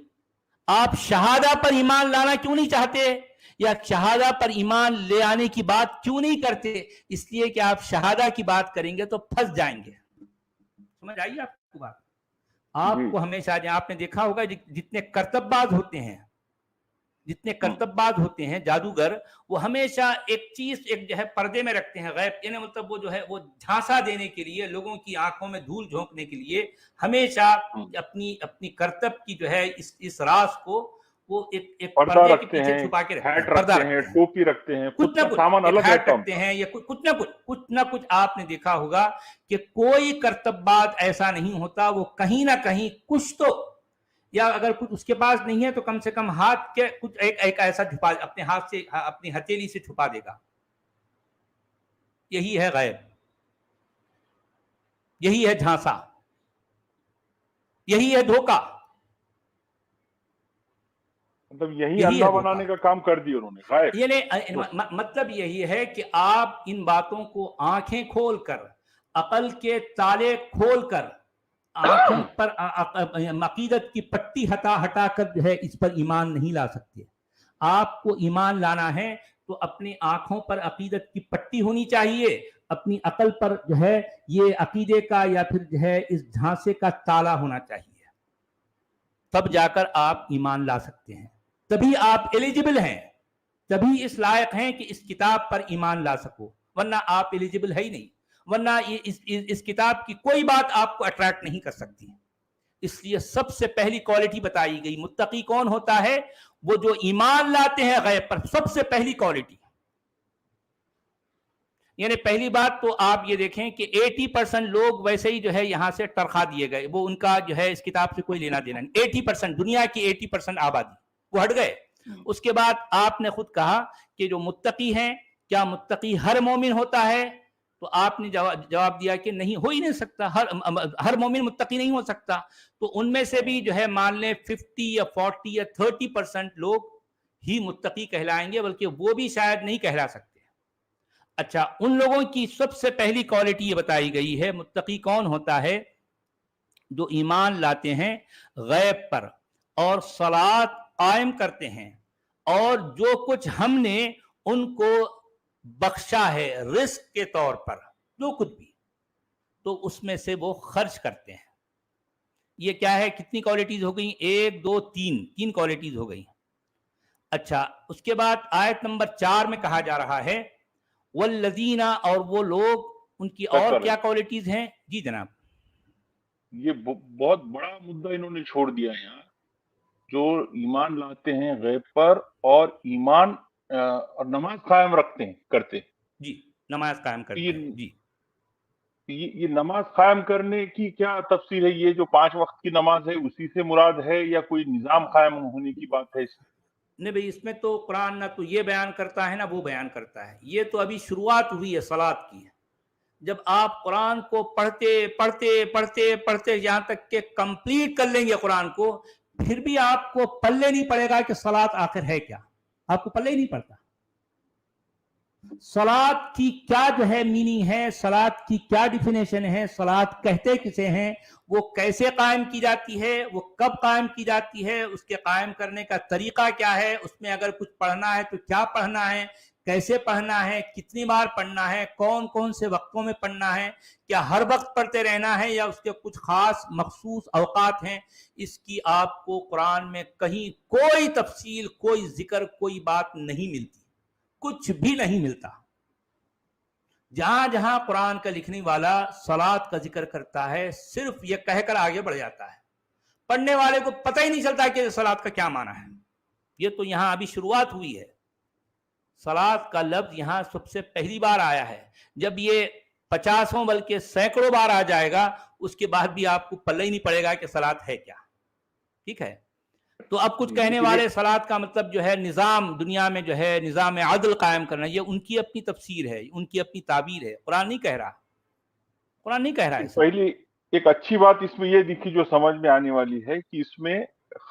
आप शहादा पर ईमान लाना क्यों नहीं चाहते, या शहादा पर ईमान ले आने की बात क्यों नहीं करते? इसलिए कि आप शहादा की बात करेंगे तो फंस जाएंगे। समझ आई आपको बात? आपको हमेशा, आपने देखा होगा जितने करतबबाज होते हैं, जादूगर, वो हमेशा एक चीज एक जो है पर्दे में रखते हैं, गैब, यानी मतलब वो जो है वो झांसा देने के लिए, लोगों की आंखों में धूल झोंकने के लिए हमेशा अपनी करतब की जो है इस राज को वो एक पर्दे के पीछे छुपा के रखते हैं, पर्दा रखते हैं, टोपी रखते हैं, कुछ ना कुछ सामान अलग रखते हैं, या कुछ ना कुछ आपने देखा होगा कि कोई करतबबाज ऐसा नहीं होता, वो कहीं ना कहीं कुछ तो, या अगर कुछ उसके पास नहीं है तो कम से कम हाथ के कुछ एक ऐसा छुपा, अपने हाथ से, अपनी हथेली से छुपा देगा। यही है गैब, यही है झांसा, यही है धोखा। मतलब यही अल्लाह बनाने का काम कर दिया उन्होंने गैब। ये मतलब यही है कि आप इन बातों को आंखें खोलकर, अकल के ताले खोलकर, आंखों पर अकीदत की पट्टी हटा कर जो है इस पर ईमान नहीं ला सकते। आपको ईमान लाना है तो अपनी आंखों पर अकीदत की पट्टी होनी चाहिए, अपनी अकल पर जो है ये अकीदे का या फिर जो है इस झांसे का ताला होना चाहिए, तब जाकर आप ईमान ला सकते हैं। तभी आप एलिजिबल हैं, तभी इस लायक हैं कि इस किताब पर ईमान ला सको, वरना आप एलिजिबल है ही नहीं। वरना इस किताब की कोई बात आपको अट्रैक्ट नहीं कर सकती। اس لیے سب سے پہلی کوالٹی بتائی گئی متقی کون ہوتا ہے؟ وہ جو ایمان لاتے ہیں غیب پر، سب سے پہلی کوالٹی. یعنی پہلی بات تو آپ یہ دیکھیں کہ 80% لوگ ویسے ہی جو ہے یہاں سے ٹرخا دیے گئے، وہ ان کا جو ہے اس کتاب سے کوئی لینا دینا نہیں. 80% دنیا کی 80% آبادی وہ ہٹ گئے. اس کے بعد آپ نے خود کہا کہ جو متقی ہیں، کیا متقی ہر مومن ہوتا ہے؟ تو آپ نے جواب دیا کہ نہیں، ہو ہی نہیں سکتا، ہر مومن متقی نہیں ہو سکتا. تو ان میں سے بھی جو ہے مان لیں 50 یا 40 یا 30% لوگ ہی متقی کہلائیں گے، بلکہ وہ بھی شاید نہیں کہلا سکتے. اچھا، ان لوگوں کی سب سے پہلی کوالٹی یہ بتائی گئی ہے متقی کون ہوتا ہے؟ جو ایمان لاتے ہیں غیب پر اور صلاۃ قائم کرتے ہیں، اور جو کچھ ہم نے ان کو بخشا ہے رزق کے طور پر، جو کچھ بھی، تو اس میں سے وہ خرچ کرتے ہیں. یہ کیا ہے؟ کتنی کوالٹیز ہو گئیں؟ 1 2 3 کوالٹیز ہو گئیں. اچھا، اس کے بعد آیت نمبر 4 میں کہا جا رہا ہے والذین، اور وہ لوگ، ان کی اور کیا کوالٹیز ہیں؟ جی جناب. یہ بہت بڑا مدعا انہوں نے چھوڑ دیا ہے یہاں، جو ایمان لاتے ہیں غیب پر اور ایمان اور نماز قائم کرتے. جی، نماز قائم کرتے ہیں. جی، یہ نماز قائم کرنے کی کیا تفسیر ہے؟ یہ جو 5 وقت کی نماز ہے اسی سے مراد ہے یا کوئی نظام قائم ہونے کی بات ہے؟ نہیں بھئی، اس میں تو قرآن نہ تو یہ بیان کرتا ہے نہ وہ بیان کرتا ہے. یہ تو ابھی شروعات ہوئی ہے صلاۃ کی. جب آپ قرآن کو پڑھتے یہاں تک کہ کمپلیٹ کر لیں گے قرآن کو، پھر بھی آپ کو پلے نہیں پڑے گا کہ صلاۃ آخر ہے کیا. آپ کو پلے ہی نہیں پڑتا صلاۃ کی کیا جو ہے میننگ ہے، صلاۃ کی کیا ڈیفینیشن ہے، صلاۃ کہتے کسے ہیں، وہ کیسے قائم کی جاتی ہے، وہ کب قائم کی جاتی ہے، اس کے قائم کرنے کا طریقہ کیا ہے، اس میں اگر کچھ پڑھنا ہے تو کیا پڑھنا ہے، کیسے پڑھنا ہے، کتنی بار پڑھنا ہے، کون کون سے وقتوں میں پڑھنا ہے، کیا ہر وقت پڑھتے رہنا ہے یا اس کے کچھ خاص مخصوص اوقات ہیں. اس کی آپ کو قرآن میں کہیں کوئی تفصیل، کوئی ذکر، کوئی بات نہیں ملتی، کچھ بھی نہیں ملتا. جہاں جہاں قرآن کا لکھنے والا صلاۃ کا ذکر کرتا ہے، صرف یہ کہہ کر آگے بڑھ جاتا ہے. پڑھنے والے کو پتہ ہی نہیں چلتا کہ صلاۃ کا کیا معنی ہے. یہ تو یہاں ابھی شروعات ہوئی ہے. صلاۃ کا لفظ یہاں سب سے پہلی بار آیا ہے. جب یہ 50 بلکہ سینکڑوں بار آ جائے گا، اس کے بعد بھی آپ کو پلہ ہی نہیں پڑے گا کہ صلاۃ ہے کیا. ٹھیک ہے. تو اب کچھ کہنے والے صلاۃ کا مطلب جو ہے نظام، دنیا میں جو ہے نظام عدل قائم کرنا، یہ ان کی اپنی تفسیر ہے، ان کی اپنی تعبیر ہے. قرآن نہیں کہہ رہا. قرآن نہیں کہہ رہا ہے. پہلی ایک اچھی بات اس میں یہ دکھی جو سمجھ میں آنے والی ہے کہ اس میں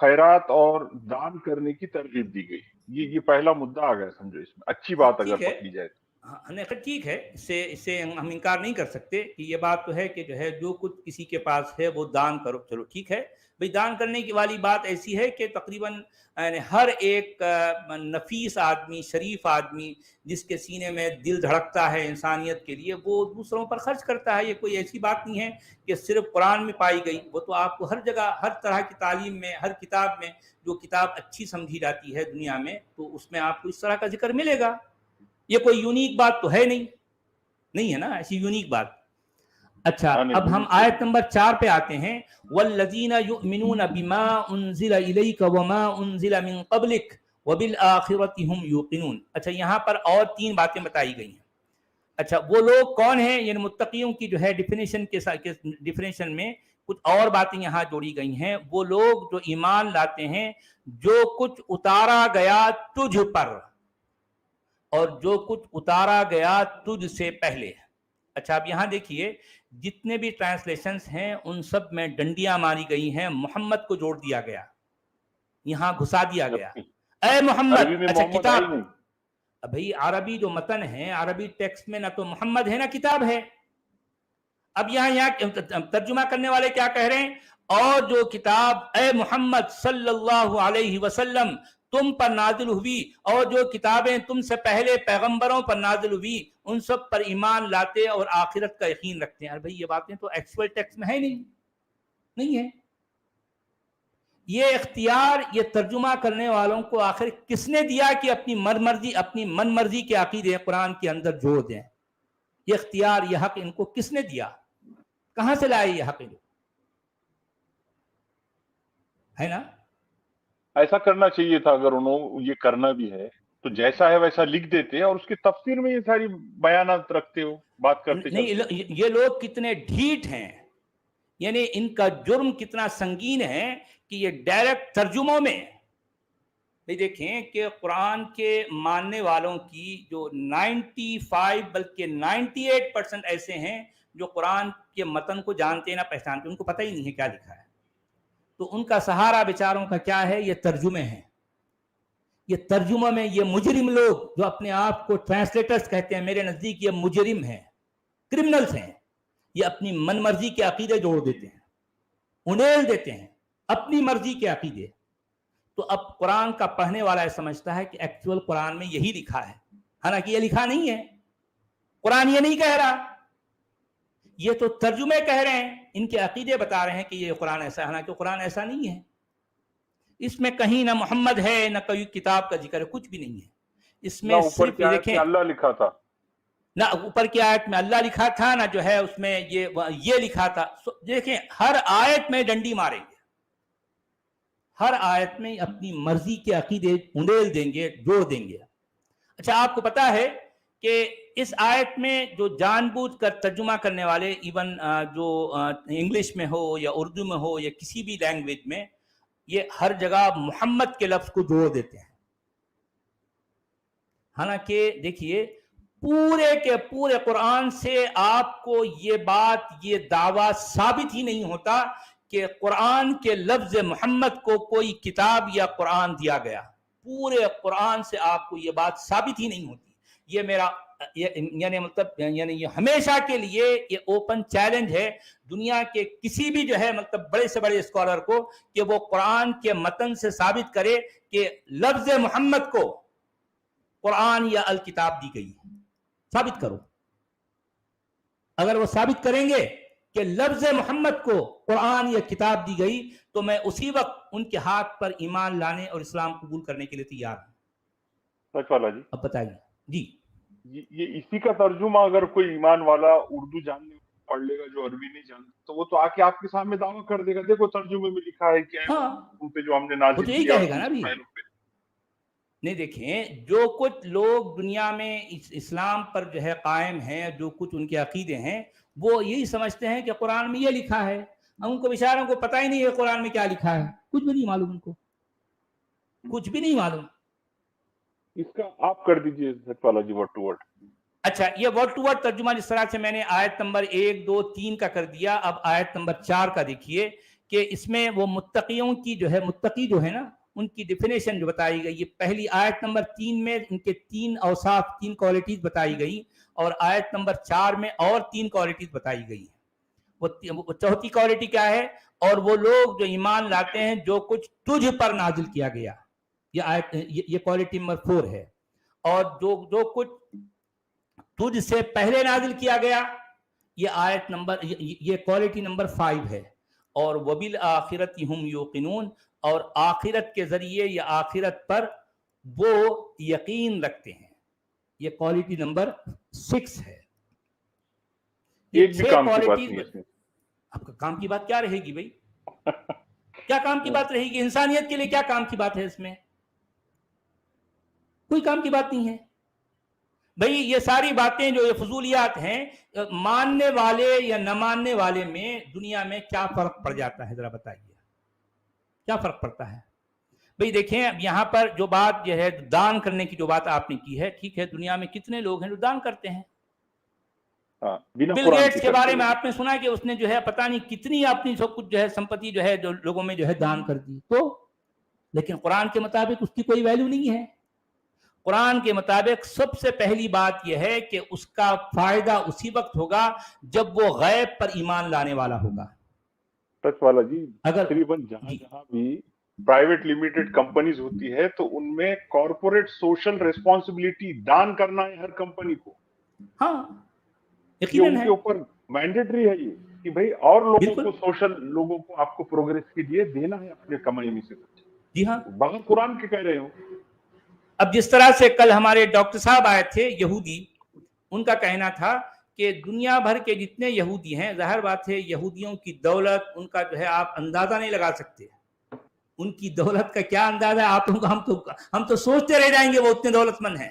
خیرات اور دان کرنے کی ترغیب دی گئی. یہ پہلا مدعا آ گیا سمجھو اس میں. اچھی بات اگر پکڑی جائے تو ٹھیک ہے. اس سے ہم انکار نہیں کر سکتے کہ یہ بات تو ہے کہ جو ہے جو کچھ کسی کے پاس ہے وہ دان کرو. چلو ٹھیک ہے بھئی. دان کرنے کی والی بات ایسی ہے کہ تقریباً ہر ایک نفیس آدمی، شریف آدمی، جس کے سینے میں دل دھڑکتا ہے انسانیت کے لیے، وہ دوسروں پر خرچ کرتا ہے. یہ کوئی ایسی بات نہیں ہے کہ صرف قرآن میں پائی گئی. وہ تو آپ کو ہر جگہ، ہر طرح کی تعلیم میں، ہر کتاب میں، جو کتاب اچھی سمجھی جاتی ہے دنیا میں، تو اس میں آپ کو اس طرح کا ذکر ملے گا. یہ کوئی یونیک بات تو ہے نہیں ہے نا ایسی یونیک بات. اچھا، اب ہم آیت نمبر 4 پہ آتے ہیں. والذین یؤمنون بما انزل الیک وما انزل من قبلک وبالآخرۃ هم یوقنون. اچھا، یہاں پر اور 3 باتیں بتائی گئی ہیں. اچھا، وہ لوگ کون ہیں؟ یعنی متقیوں کی جو ہے ڈیفینیشن میں کچھ اور باتیں یہاں جوڑی گئی ہیں. وہ لوگ جو ایمان لاتے ہیں جو کچھ اتارا گیا تجھ پر اور جو کچھ اتارا گیا تجھ سے پہلے. اچھا، اب یہاں دیکھیے جتنے بھی ٹرانسلیشنز ہیں ان سب میں ڈنڈیاں ماری گئی ہیں، محمد کو جوڑ دیا گیا، یہاں گھسا دیا گیا. اے محمد. اچھا، کتاب بھئی عربی جو متن ہے، عربی ٹیکسٹ میں نہ تو محمد ہے نہ کتاب ہے. اب یہاں ترجمہ کرنے والے کیا کہہ رہے ہیں؟ اور جو کتاب اے محمد صلی اللہ علیہ وسلم تم پر نازل ہوئی اور جو کتابیں تم سے پہلے پیغمبروں پر نازل ہوئی ان سب پر ایمان لاتے اور آخرت کا یقین رکھتے ہیں. بھئی یہ باتیں تو ایکچوئل ٹیکسٹ میں ہے نہیں ہے. یہ اختیار یہ ترجمہ کرنے والوں کو آخر کس نے دیا کہ اپنی من مرضی کے عقیدے قرآن کے اندر جوڑ دیں؟ یہ اختیار، یہ حق ان کو کس نے دیا؟ کہاں سے لائے یہ حق؟ है ना। ऐसा करना चाहिए था, अगर उन्होंने ये करना भी है तो जैसा है वैसा लिख देते और उसकी तफसीर में ये सारी बयानात रखते हो, बात करते नहीं, चलते। ये लोग कितने ढीठ हैं, यानी इनका जुर्म कितना संगीन है कि ये डायरेक्ट तर्जुमों में भाई देखें कि कुरान के मानने वालों की जो 95 बल्कि 98% ऐसे हैं जो कुरान के मतन को जानते ना पहचानते, उनको पता ही नहीं है क्या लिखा है। तो उनका सहारा बेचारों का क्या है, ये तर्जुमे हैं। ये तर्जुमा में ये मुजरिम लोग जो अपने आप को ट्रांसलेटर्स कहते हैं, मेरे नजदीक ये मुजरिम हैं, क्रिमिनल्स हैं। ये अपनी मनमर्जी के अकीदे जोड़ देते हैं, उड़ेल देते हैं अपनी मर्जी के अकीदे। तो अब कुरान का पढ़ने वाला ये समझता है कि एक्चुअल कुरान में यही लिखा है, हालांकि ये लिखा नहीं है। कुरान ये नहीं कह रहा, ये तो तर्जुमे कह रहे हैं, इनके अकीदे बता रहे हैं कि ये कुरान ऐसा है, हालांकि कुरान ऐसा नहीं है। इसमें कहीं ना मोहम्मद है ना कोई किताब का जिक्र है, कुछ भी नहीं है इसमें। सिर्फ देखें अल्लाह लिखा था ना, ऊपर की आयत में अल्लाह लिखा था ना, जो है उसमें ये लिखा था। देखें हर आयत में डंडी मारेंगे, हर आयत में अपनी मर्जी के अकीदे उंडेल देंगे, जोड़ देंगे। अच्छा, आपको पता है कि इस आयत में जो जानबूझकर तर्जुमा करने वाले, इवन जो इंग्लिश में हो या उर्दू में हो या किसी भी लैंग्वेज में, ये हर जगह मोहम्मद के लफ्ज को जोड़ देते हैं। हालांकि देखिए पूरे के पूरे कुरान से आपको ये बात, ये दावा साबित ही नहीं होता कि कुरान के लफ्ज मोहम्मद को कोई किताब या कुरान दिया गया। पूरे कुरान से आपको ये बात साबित ही नहीं होती। ये मेरा यानी मतलब ये हमेशा के लिए ये ओपन चैलेंज है दुनिया के किसी भी जो है मतलब बड़े से बड़े स्कॉलर को कि वो कुरान के मतन से साबित करे कि लफ्ज मोहम्मद को कुरान या अल किताब दी गई है। साबित करो। अगर वो साबित करेंगे कि लफ्ज मोहम्मद को कुरान या किताब दी गई तो मैं उसी वक्त उनके हाथ पर ईमान लाने और इस्लाम कबूल करने के लिए तैयार हूं। सचवाला जी, अब बताइए जी, ये इसी का तर्जुमा अगर कोई ईमान वाला उर्दू जानने पढ़ लेगा जो अरबी नहीं जानता, तो वो तो आके आपके सामने दावा कर देगा, देखो तर्जुमे में लिखा है क्या, हाँ, उन पे जो हमने वो नाजिल तो यही किया कहेगा ना भी। नहीं देखें, जो कुछ लोग दुनिया में इस्लाम पर जो है कायम हैं, जो कुछ उनके अकीदे हैं, वो यही समझते हैं कि कुरान में ये लिखा है। उनको बेचारों को पता ही नहीं है कुरान में क्या लिखा है, कुछ भी नहीं मालूम, उनको कुछ भी नहीं मालूम। इसका आप कर दीजिए सचवाला जी वर्ड टू वर्ड। अच्छा, ये वर्ड टू वर्ड तर्जुमा जिस तरह से मैंने आयत नंबर 1, 2, 3 का कर दिया, अब आयत नंबर 4 का देखिए कि इसमें वो मुत्तकियों की जो है, मुत्तकी जो है ना, उनकी डिफिनेशन जो बताई गई। ये पहली आयत नंबर 3 में इनके 3 औसाफ, 3 क्वालिटीज बताई गई, और आयत नंबर 4 में और 3 क्वालिटीज बताई गई है। वो चौथी क्वालिटी क्या है? और वो लोग जो ईमान लाते हैं जो कुछ तुझ पर नाजिल किया गया, ये आयत, ये क्वालिटी नंबर 4 है। और जो कुछ तुझ से पहले नाजिल किया गया, ये आयत नंबर, ये क्वालिटी नंबर 5 है। और वबिल आखिरत हुम युकिनून, और आखिरत के जरिए या आखिरत पर वो यकीन रखते हैं, ये क्वालिटी नंबर 6 है। ये 6 क्वालिटी। आपका काम की बात क्या रहेगी भाई? क्या काम की बात रहेगी? इंसानियत के लिए क्या काम की बात है इसमें? कोई काम की बात नहीं है भाई। ये सारी बातें जो ये फजूलियात हैं, मानने वाले या न मानने वाले में दुनिया में क्या फर्क पड़ जाता है, जरा बताइए, क्या फर्क पड़ता है भाई? देखें, अब यहाँ पर जो बात जो है दान करने की जो बात आपने की है, ठीक है, दुनिया में कितने लोग हैं जो दान करते हैं? बिल गेट्स के बारे में आपने सुना कि उसने जो है पता नहीं कितनी अपनी सब कुछ जो है संपत्ति जो है जो लोगों में जो है दान कर दी, तो लेकिन कुरान के मुताबिक उसकी कोई वैल्यू नहीं है। कुरान के मुताबिक सबसे पहली बात यह है कि उसका फायदा उसी वक्त होगा जब वो गैब पर ईमान लाने वाला होगा। सचवाला जी, अगर तकरीबन जहां भी प्राइवेट लिमिटेड कंपनीज होती है तो उनमें कॉर्पोरेट सोशल रिस्पॉन्सिबिलिटी दान करना है हर कंपनी को। हाँ, ये उनके ऊपर मैंडेटरी है ये कि भाई और लोगों को, सोशल लोगों को आपको प्रोग्रेस के लिए देना है अपने कमाई में से कुछ। जी हाँ, बगैर कुरान के कह रहे हो। अब जिस तरह से कल हमारे डॉक्टर साहब आए थे यहूदी, उनका कहना था कि दुनिया भर के जितने यहूदी हैं, जाहिर बात है यहूदियों की दौलत, उनका जो है आप अंदाजा नहीं लगा सकते। ان کی دولت کا کیا اندازہ ہے آپ لوگوں کو؟ ہم تو سوچتے رہ جائیں گے وہ اتنے دولت مند ہیں.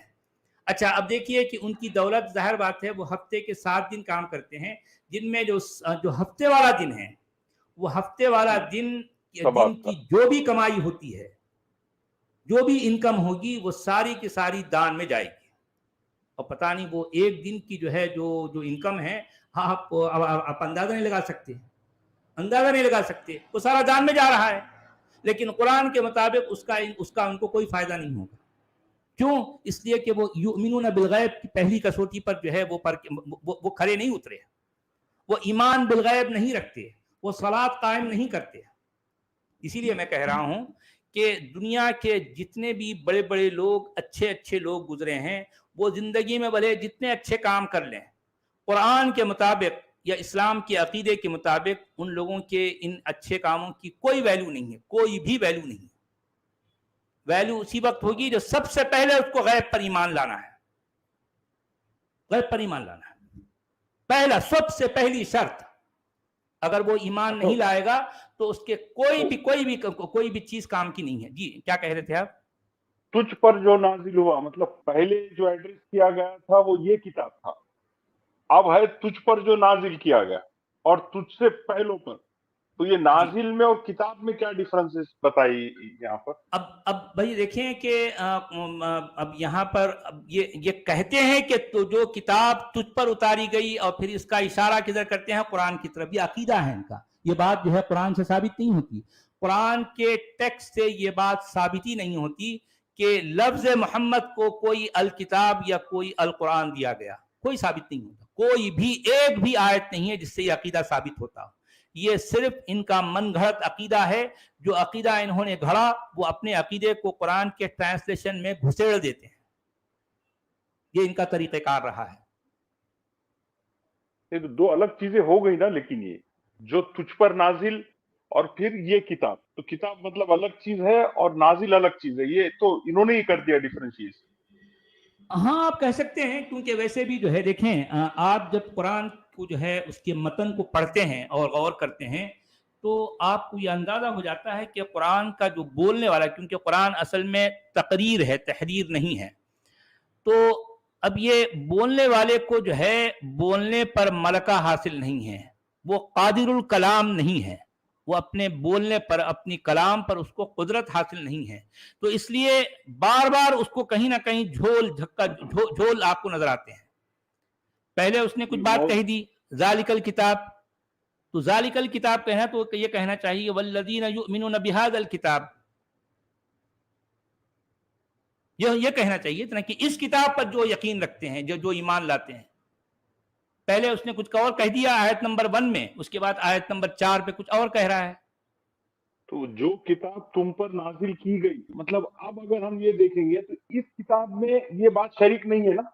اچھا اب دیکھیے کہ ان کی دولت ظاہر بات ہے وہ ہفتے کے 7 دن کام کرتے ہیں، جن میں جو ہفتے والا دن ہے وہ ہفتے والا دن کی جو بھی کمائی ہوتی ہے، جو بھی انکم ہوگی وہ ساری کی ساری دان میں جائے گی. اور پتہ نہیں وہ ایک دن کی جو ہے جو انکم ہے آپ اندازہ نہیں لگا سکتے، اندازہ نہیں لگا سکتے، وہ سارا دان میں جا رہا ہے. لیکن قرآن کے مطابق اس کا ان کو کوئی فائدہ نہیں ہوگا. کیوں؟ اس لیے کہ وہ یؤمنون بالغیب کی پہلی کسوٹی پر جو ہے وہ کھڑے نہیں اترے، وہ ایمان بالغیب نہیں رکھتے، وہ صلاۃ قائم نہیں کرتے. اسی لیے میں کہہ رہا ہوں کہ دنیا کے جتنے بھی بڑے بڑے لوگ اچھے لوگ گزرے ہیں، وہ زندگی میں بھلے جتنے اچھے کام کر لیں، قرآن کے مطابق یا اسلام کے عقیدے کے مطابق ان لوگوں کے ان اچھے کاموں کی کوئی ویلیو نہیں ہے، کوئی بھی ویلیو نہیں ہے. ویلیو اسی وقت ہوگی جو سب سے پہلے اس کو غیب پر ایمان لانا ہے. غیب پر ایمان لانا ہے پہلا، سب سے پہلی شرط. اگر وہ ایمان نہیں لائے گا تو اس کے کوئی بھی چیز کام کی نہیں ہے. جی کیا کہہ رہے تھے آپ؟ تجھ پر جو نازل ہوا، مطلب پہلے جو ایڈریس کیا گیا تھا وہ یہ کتاب تھا، اب ہے تجھ پر جو نازل کیا گیا اور تجھ سے پہلوں پر. تو یہ نازل میں اور کتاب میں کیا ڈیفرنسز بتائی یہاں پر؟ اب بھائی دیکھیں کہ اب یہاں پر یہ کہتے ہیں کہ تو جو کتاب تجھ پر اتاری گئی، اور پھر اس کا اشارہ کدھر کرتے ہیں؟ قرآن کی طرف. یہ عقیدہ ہے ان کا. یہ بات جو ہے قرآن سے ثابت نہیں ہوتی، قرآن کے ٹیکسٹ سے یہ بات ثابت ہی نہیں ہوتی کہ لفظ محمد کو کوئی الکتاب یا کوئی القرآن دیا گیا. کوئی ثابت نہیں ہوتا، کوئی بھی ایک بھی آیت نہیں ہے جس سے یہ عقیدہ ثابت ہوتا. یہ صرف ان کا من گھڑت عقیدہ ہے. جو عقیدہ انہوں نے گھڑا وہ اپنے عقیدے کو قرآن کے ٹرانسلیشن میں گھسیڑ دیتے ہیں. یہ ان کا طریقہ کار رہا ہے. یہ دو الگ چیزیں ہو گئی نا. لیکن یہ جو تجھ پر نازل اور پھر یہ کتاب، تو کتاب مطلب الگ چیز ہے اور نازل الگ چیز ہے. یہ تو انہوں نے ہی کر دیا ڈیفرنشیشن. ہاں آپ کہہ سکتے ہیں، کیونکہ ویسے بھی جو ہے دیکھیں آپ جب قرآن کو جو ہے اس کے متن کو پڑھتے ہیں اور غور کرتے ہیں تو آپ کو یہ اندازہ ہو جاتا ہے کہ قرآن کا جو بولنے والا، کیونکہ قرآن اصل میں تقریر ہے، تحریر نہیں ہے، تو اب یہ بولنے والے کو جو ہے بولنے پر ملکہ حاصل نہیں ہے، وہ قادر الکلام نہیں ہے، وہ اپنے بولنے پر، اپنی کلام پر اس کو قدرت حاصل نہیں ہے. تو اس لیے بار بار اس کو کہیں نہ کہیں جھول آپ کو نظر آتے ہیں. پہلے اس نے کچھ بات کہی دی ذالک الکتاب، تو ذالک الکتاب کہنا تو یہ کہنا چاہیے والذین یؤمنون بہذا الکتاب، یہ کہنا چاہیے اتنا کہ اس کتاب پر جو یقین رکھتے ہیں، جو ایمان لاتے ہیں. پہلے اس نے کچھ اور کہہ دیا آیت نمبر 1 میں، اس کے بعد آیت نمبر 4 پہ کچھ اور کہہ رہا ہے. تو جو کتاب تم پر نازل کی گئی، مطلب اب اگر ہم یہ دیکھیں گے تو اس کتاب میں یہ بات شریک نہیں ہے نا.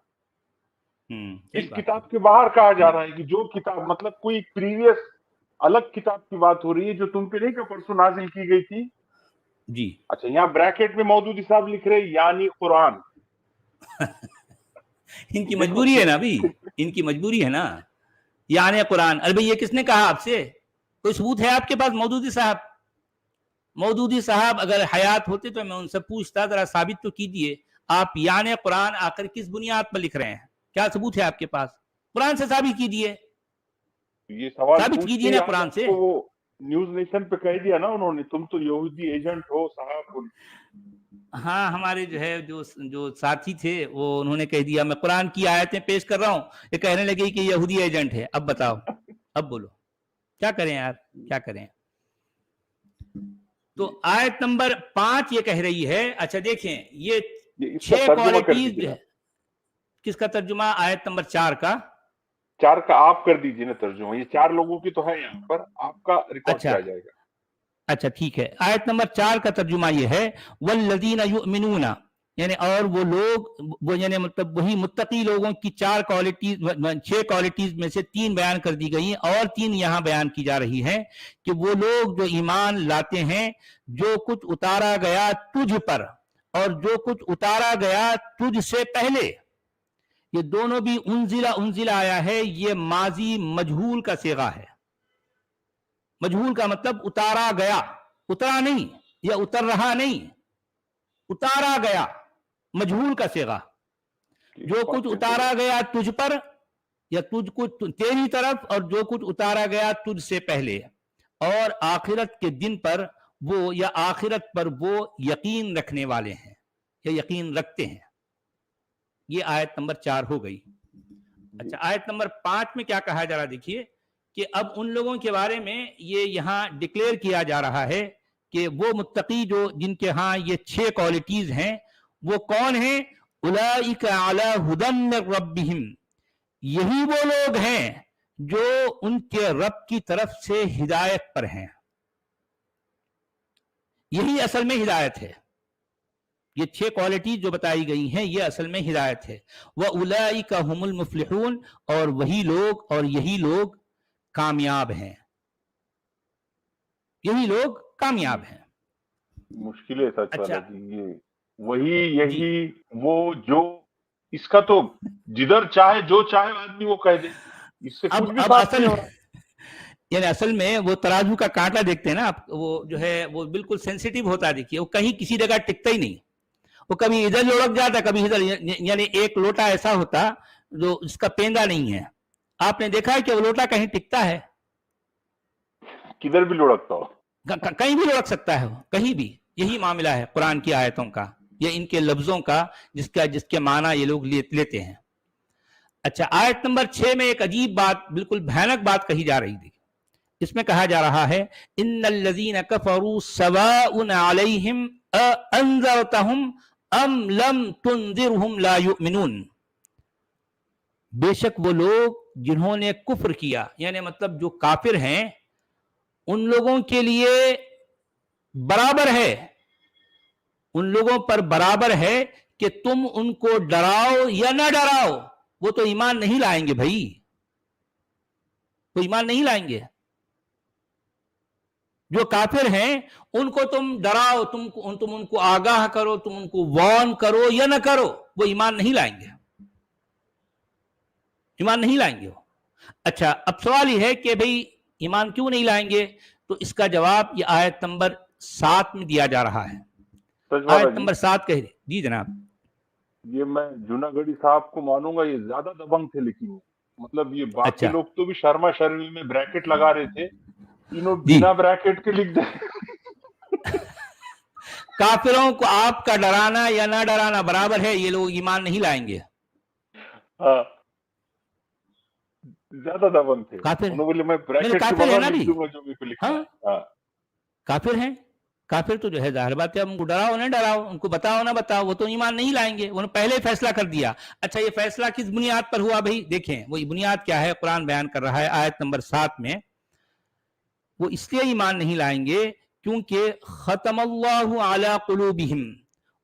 اس کتاب کے باہر کہا جا رہا ہے کہ جو کتاب، مطلب کوئی پریویس الگ کتاب کی بات ہو رہی ہے جو تم پہ نہیں کہ پرسوں نازل کی گئی تھی. جی اچھا، یہاں بریکٹ میں مودودی صاحب لکھ رہے یعنی قرآن. ان کی مجبوری ہے نا ابھی، ان کی مجبوری ہے نا، یعنی قرآن. ارے بھائی یہ کس نے کہا آپ سے؟ کوئی ثبوت ہے آپ کے پاس؟ مودودی صاحب اگر حیات ہوتے تو میں ان سے پوچھتا ذرا ثابت تو کیجئے، آپ یعنی قرآن آخر کس بنیاد پر لکھ رہے ہیں؟ کیا ثبوت ہے آپ کے پاس؟ قرآن سے ثابت کیجئے. یہ سوال ثابت کیجئے نا قرآن سے. نیوز نیشن پہ کہہ دیا نا انہوں نے، تم تو یہودی ایجنٹ ہو صاحب. ہاں ہمارے جو ہے جو ساتھی تھے وہ انہوں نے کہہ دیا میں قرآن کی آیتیں پیش کر رہا ہوں، یہ کہنے لگے کہ یہودی ایجنٹ ہے. اب بتاؤ، اب بولو کیا کریں یار، کیا کریں. تو آیت نمبر 5 یہ کہہ رہی ہے. اچھا دیکھیں یہ 6 کوالٹیز، کس کا ترجمہ؟ آیت نمبر 4 کا. 4 کا آپ کر دیجئے نا ترجمہ. یہ 4 لوگوں کی تو ہے یہاں پر، آپ کا ریکارڈ کیا جائے گا. اچھا ٹھیک ہے. آیت نمبر 4 کا ترجمہ یہ ہے والذین یؤمنون، یعنی اور وہ لوگ، وہ یعنی مطلب وہی متقی لوگوں کی 4 کوالٹیز، 6 کوالٹیز میں سے 3 بیان کر دی گئی اور 3 یہاں بیان کی جا رہی ہیں کہ وہ لوگ جو ایمان لاتے ہیں جو کچھ اتارا گیا تجھ پر اور جو کچھ اتارا گیا تجھ سے پہلے. یہ دونوں بھی انزلہ آیا ہے، یہ ماضی مجہول کا صیغہ ہے. مجہول کا مطلب اتارا گیا، اترا نہیں. या उतर रहा नहीं, उतारा गया, मजहूल का सेगा। जो कुछ उतारा गया तुझ पर या तुझको तेरी तरफ, और जो कुछ उतारा गया तुझसे पहले, और आखिरत के दिन पर वो या आखिरत पर वो यकीन रखने वाले हैं या यकीन रखते हैं। ये आयत नंबर 4 हो गई। अच्छा, आयत नंबर 5 में क्या कहा जा रहा, देखिए कि अब उन लोगों के बारे में ये यहाँ डिक्लेयर किया जा रहा है कि वो मुत्तकी जो जिनके यहाँ ये 6 क्वालिटीज हैं, वो कौन है? उलाइका अला हुदन मिन रब्बिहिम, यही वो लोग हैं जो उनके रब की तरफ से हिदायत पर हैं। यही असल में हिदायत है। ये 6 क्वालिटी जो बताई गई हैं, ये असल में हिदायत है। व उलाइका हुमुल मुफ्लिहून, और वही लोग और यही लोग कामयाब हैं, यही लोग कामयाब हैं। मुश्किल है सच वाला अच्छा। जी, ये वही यही वो जो, इसका तो जिधर चाहे जो चाहे आदमी वो कह दे, इससे कुछ भी साफ नहीं हो रहा। यानी असल में वो तराजू का कांटा देखते हैं ना आप, वो जो है वो बिल्कुल सेंसिटिव होता है। देखिए वो कहीं किसी जगह टिकता ही नहीं, वो कभी इधर लुढ़क जाता, कभी इधर। यानी एक लोटा ऐसा होता जो इसका पेंदा नहीं है। आपने देखा है कि वो लोटा कहीं टिकता है? किधर भी लुढ़कता हो, कहीं भी लुढ़क सकता है वो, कहीं भी। यही मामला है कुरान की आयतों का या इनके लफ्जों का, जिसके माना ये लोग लेते हैं। अच्छा, आयत नंबर 6 में एक अजीब बात, बिल्कुल भयानक बात कही जा रही थी। इसमें कहा जा रहा है, इन्नल्लज़ीना कफ़रू सवाउन अलैहिम अअंज़रतहुम अम लम तुंज़िरहुम ला युमिनून। बेशक वो लोग जिन्होंने कुफ्र किया, यानी मतलब जो काफिर हैं, उन लोगों के लिए बराबर है, उन लोगों पर बराबर है कि तुम उनको डराओ या ना डराओ, वो तो ईमान नहीं लाएंगे भाई, वो ईमान नहीं लाएंगे। जो काफिर हैं उनको तुम डराओ, तुम उनको आगाह करो, तुम उनको वार्न करो या ना करो, वो ईमान नहीं लाएंगे, ईमान नहीं लाएंगे वो। अच्छा, अब सवाल ये है कि भाई ईमान क्यों नहीं लाएंगे? तो इसका जवाब ये आयत नंबर 7 में दिया जा रहा है। आयत नंबर 7 कह रहे जी जनाब। ये मैं जूनागढ़ी साहब को मानूंगा, ये ज्यादा दबंग थे, लेकिन मतलब ये बाकी अच्छा। लोग तो भी शर्मा शर्मी में ब्रैकेट लगा रहे थे, इन्होंने बिना ब्रैकेट के लिख दे। काफिरों को आपका डराना या ना डराना बराबर है, ये लोग ईमान नहीं लाएंगे। हाँ, ज्यादा दबंग थे। काफिर, बोले मैं ब्रैकेट काफिर है ना भी। जो भी लिखा है। हाँ, काफिर हैं। काफिर तो जो है जाहिर बात है, उनको डराओ ना डराओ, उनको बताओ ना बताओ, वो तो ईमान नहीं लाएंगे। उन्होंने पहले ही फैसला कर दिया। अच्छा, ये फैसला किस बुनियाद पर हुआ भाई? देखें वो बुनियाद क्या है, कुरान बयान कर रहा है आयत नंबर 7 में। वो इसलिए ईमान नहीं लाएंगे क्योंकि खतमल्लाहु अला कुलूबिहिम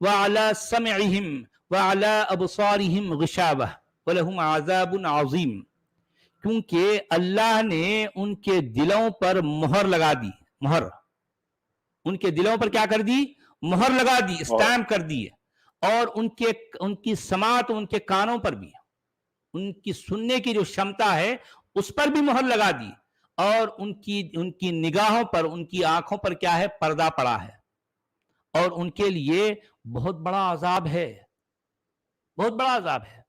व अला समइहिम व अला अबसारिहिम गिशावह व लहुम अज़ाबुन अज़ीम। क्योंकि अल्लाह ने उनके दिलों पर मोहर लगा दी। मोहर, उनके दिलों पर क्या कर दी? मोहर लगा दी, स्टैम्प कर दी। और उनकी समात, उनके कानों पर भी, उनकी सुनने की जो क्षमता है उस पर भी मोहर लगा दी। और उनकी निगाहों पर, उनकी आंखों पर क्या है? पर्दा पड़ा है। और उनके लिए बहुत बड़ा अजाब है, बहुत बड़ा अजाब है।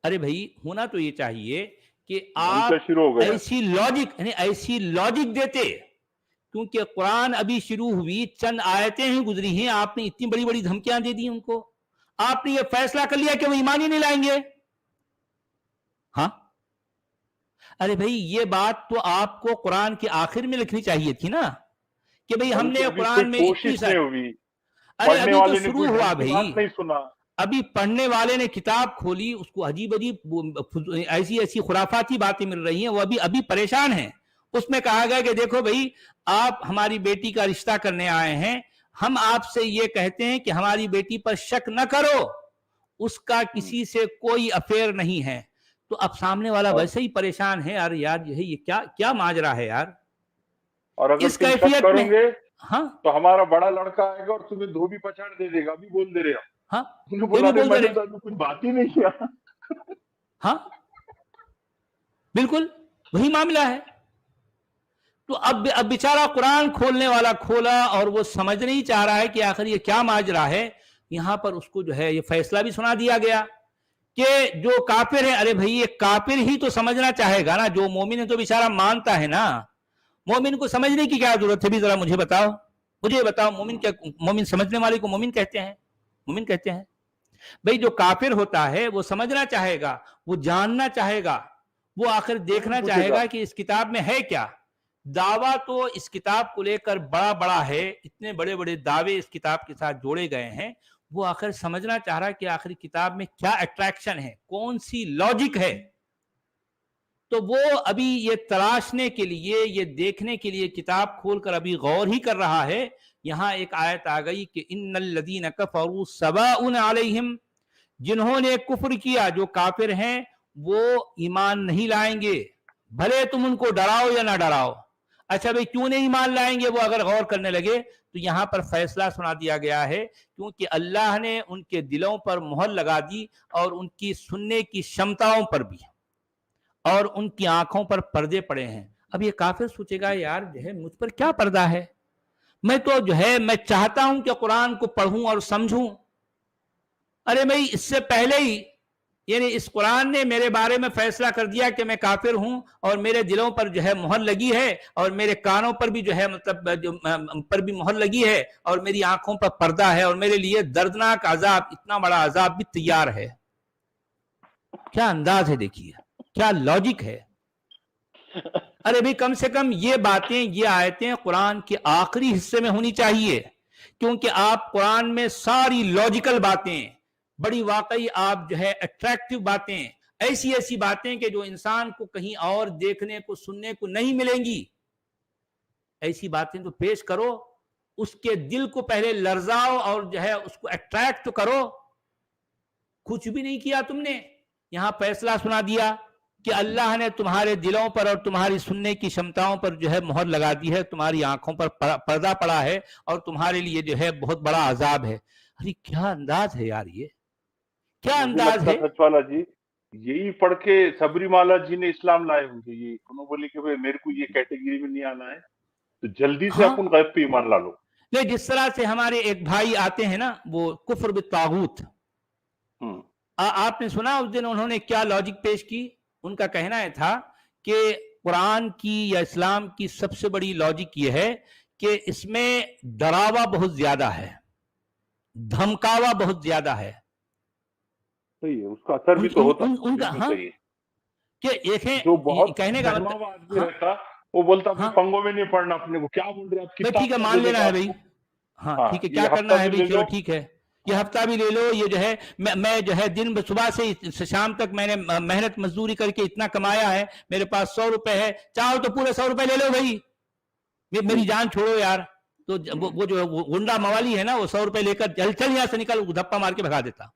अरे भाई, होना तो ये चाहिए कि आप ऐसी लॉजिक देते, क्योंकि कुरान अभी शुरू हुई, चंद आयतें ही गुजरी हैं, आपने इतनी बड़ी बड़ी धमकियां दे दी उनको। आपने ये फैसला कर लिया कि वो ईमान ही नहीं लाएंगे। हाँ, अरे भाई, ये बात तो आपको कुरान के आखिर में लिखनी चाहिए थी ना, कि भाई हमने कुरान में कोशिश नहीं हुई। अरे अभी तो शुरू हुआ भाई, नहीं सुना। अभी पढ़ने वाले ने किताब खोली, उसको अजीब अजीब ऐसी खुराफाती बातें मिल रही हैं, वो अभी परेशान हैं। उसमें कहा गया कि देखो भाई, आप हमारी बेटी का रिश्ता करने आए हैं, हम आपसे ये कहते हैं कि हमारी बेटी पर शक न करो, उसका किसी से कोई अफेयर नहीं है। तो अब सामने वाला वैसे ही परेशान है। यार ये क्या माजरा है यार। और अगर इस तुम शक कैफियत करोगे, हाँ, तो हमारा बड़ा लड़का आएगा और तुम्हें धोबी पछाड़ दे देगा। अभी बोल दे रहे हो। हाँ, बोला मैंने तो कुछ बात ही नहीं किया। हाँ, बिल्कुल वही मामला है। तो अब बेचारा कुरान खोलने वाला खोला और वो समझ नहीं चाह रहा है कि आखिर ये क्या माजरा है। यहां पर उसको जो है ये फैसला भी सुना दिया गया कि जो काफिर है, अरे भाई ये काफिर ही तो समझना चाहेगा ना, जो मोमिन है तो बेचारा मानता है ना। मोमिन को समझने की क्या जरूरत है भी, जरा मुझे बताओ, मुझे बताओ। मोमिन क्या, मोमिन समझने वाले को मोमिन कहते हैं, मोमिन कहते हैं। भाई जो काफिर होता है वो समझना चाहेगा, वो जानना चाहेगा, वो आखिर देखना चाहेगा कि इस किताब में है क्या। दावा तो इस किताब को लेकर बड़ा बड़ा है, इतने बड़े बड़े दावे इस किताब के साथ जोड़े गए हैं। वो आखिर समझना चाह रहा है कि आखिर किताब में क्या अट्रैक्शन है, कौन सी लॉजिक है। तो वो अभी ये तलाशने के लिए, ये देखने के लिए किताब खोलकर अभी गौर ही कर रहा है। यहां एक आयत आ गई कि इन्नल्लज़ीना कफ़रू सवाउन अलैहिम, जिन्होंने कुफ्र किया, जो काफिर हैं वो ईमान नहीं लाएंगे, भले तुम उनको डराओ या ना डराओ। अच्छा भाई क्यों नहीं ईमान लाएंगे, वो अगर गौर करने लगे तो यहां पर फैसला सुना दिया गया है, क्योंकि अल्लाह ने उनके दिलों पर मोहर लगा दी और उनकी सुनने की क्षमताओं पर भी, और उनकी आंखों पर पर्दे पड़े हैं। अब ये काफिर सोचेगा यार जो है मुझ पर क्या पर्दा है, मैं तो जो है मैं चाहता हूं कि कुरान को पढ़ूं और समझूं। अरे भाई इससे पहले ही यानी इस कुरान ने मेरे बारे में फैसला कर दिया कि मैं काफिर हूं, और मेरे दिलों पर जो है मोहर लगी है, और मेरे कानों पर भी जो है मतलब जो पर भी मोहर लगी है, और मेरी आंखों पर पर्दा है, और मेरे लिए दर्दनाक अजाब, इतना बड़ा अजाब भी तैयार है। क्या अंदाज है, देखिए क्या लॉजिक है। अरे भाई कम से कम ये बातें, ये आयतें कुरान के आखिरी हिस्से में होनी चाहिए, क्योंकि आप कुरान में सारी लॉजिकल बातें, बड़ी वाकई आप जो है अट्रैक्टिव बातें, ऐसी ऐसी बातें कि जो इंसान को कहीं और देखने को सुनने को नहीं मिलेंगी, ऐसी बातें तो पेश करो, उसके दिल को पहले लर्जाओ और जो है उसको अट्रैक्ट तो करो। कुछ भी नहीं किया तुमने। यहां फैसला सुना दिया कि अल्लाह ने तुम्हारे दिलों पर और तुम्हारी सुनने की क्षमताओं पर जो है मोहर लगा दी है, तुम्हारी आंखों पर पर्दा पड़ा है, और तुम्हारे लिए जो है बहुत बड़ा अजाब है। अरे क्या अंदाज है यार, ये क्या अंदाज है। सचवाला जी यही पढ़ के सबरीमाला जी ने इस्लाम लाए होंगे। ये उन्होंने बोले कि भाई मेरे को ये कैटेगरी में नहीं आना है, तो जल्दी से हाँ? अपन गैब पे ईमान ला लो। नहीं, जिस तरह से हमारे एक भाई आते हैं ना, वो कुफ्र बित्तागूत, आपने सुना उस दिन उन्होंने क्या लॉजिक पेश की। उनका कहना था कि कुरान की या इस्लाम की सबसे बड़ी लॉजिक ये है कि इसमें डरावा बहुत ज्यादा है, धमकावा बहुत ज्यादा है। सही है, उसका असर भी तो होता उनका हाँ, कि देखें जो बहुत कहने का मतलब रहता, वो बोलता पंगों में नहीं पड़ना अपने को, क्या बोल रहे आप, ठीक है मान लेना है भाई, हाँ ठीक है, क्या करना है भाई, चलो ठीक है, ये हफ्ता भी ले लो। ये जो है मैं जो है दिन सुबह से शाम तक मैंने मेहनत मजदूरी करके इतना कमाया है, मेरे पास 100 रुपए है, चाहो तो पूरे 100 रुपए ले लो भाई, मेरी जान छोड़ो यार। तो वो जो गुंडा मवाली है ना, वो 100 रुपए लेकर चल यहां से निकल, धप्पा मार के भगा देता।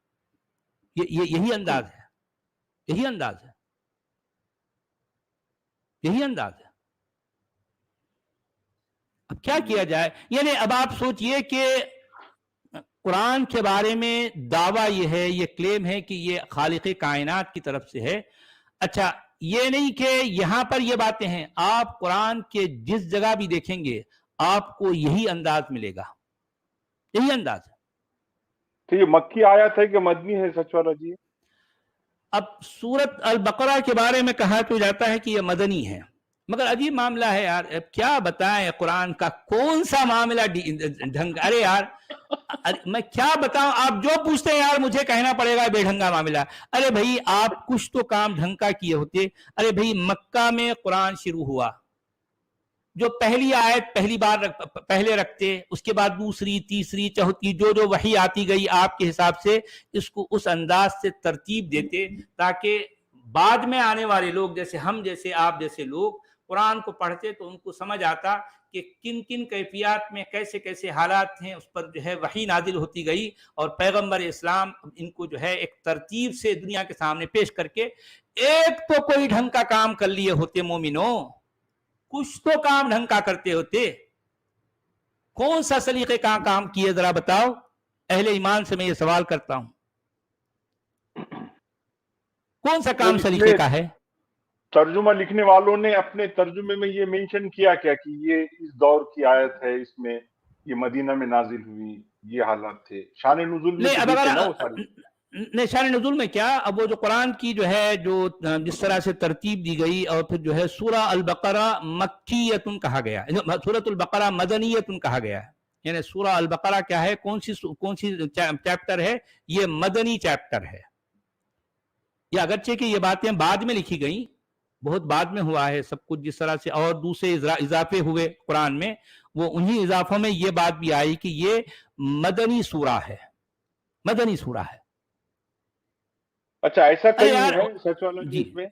यही अंदाज है, यही अंदाज है, यही अंदाज है। अब क्या किया जाए। यानी अब आप सोचिए कि कुरान के बारे में दावा ये है, ये क्लेम है कि ये खालिक कायनात की तरफ से है। अच्छा ये नहीं कि यहां पर ये बातें हैं, आप कुरान के जिस जगह भी देखेंगे आपको यही अंदाज मिलेगा, यही अंदाज है। तो ये मक्की आयत है कि मदनी है सचवाला जी? अब सूरत अल बकरा के बारे में कहा तो जाता है कि यह मदनी है, मगर अजीब मामला है यार। अब क्या बताएं कुरान का कौन सा मामला ढंग, अरे यार मैं क्या बताऊं, आप जो पूछते हैं यार मुझे कहना पड़ेगा बेढंगा मामला। अरे भाई आप कुछ तो काम ढंग का किए होते। अरे भाई मक्का में कुरान शुरू हुआ, जो पहली आयत पहली बार पहले रखते, उसके बाद दूसरी तीसरी चौथी जो वही आती गई आपके हिसाब से इसको उस अंदाज से तरतीब देते, ताकि बाद में आने वाले लोग जैसे हम जैसे आप जैसे लोग कुरान को पढ़ते तो उनको समझ आता कि किन किन कैफियत में कैसे कैसे हालात हैं, उस पर जो है वही नाजिल होती गई, और पैगंबर इस्लाम इनको जो है एक तरतीब से दुनिया के सामने पेश करके एक तो कोई ढंग का काम कर लिए होते मोमिनो, कुछ तो काम ढंग का करते होते। कौन सा सलीके का काम किए जरा बताओ, अहले ईमान से मैं ये सवाल करता हूं, कौन सा काम सलीके का है? तर्जुमा लिखने वालों ने अपने तर्जुमे में ये मेंशन किया क्या कि ये इस दौर की आयत है, इसमें ये मदीना में नाजिल हुई, ये हालात थे? शान नुज़ुल में नहीं, तो अब देखे अगर ना वो सारी। नहीं, शान नुज़ुल में क्या, अब वो जो कुरान की जो है जो जिस तरह से तरतीब दी गई, और फिर जो है सूरा अल बकरा मक्कियतुन कहा गया, सूरतुल बकरा मदनियतुन कहा गया है। यानी सूरा अल बकरा क्या है, कौन सी चैप्टर है? ये मदनी चैप्टर है। ये अगरचे कि ये बातें बाद में लिखी गई, बहुत बाद में हुआ है सब कुछ जिस तरह से, और दूसरे इजाफे हुए कुरान में, वो उन्हीं इजाफों में ये बात भी आई कि ये मदनी सूरा है, मदनी सूरा है। अच्छा, ऐसा अरे कहीं यार है सच वाला जी जी इसमें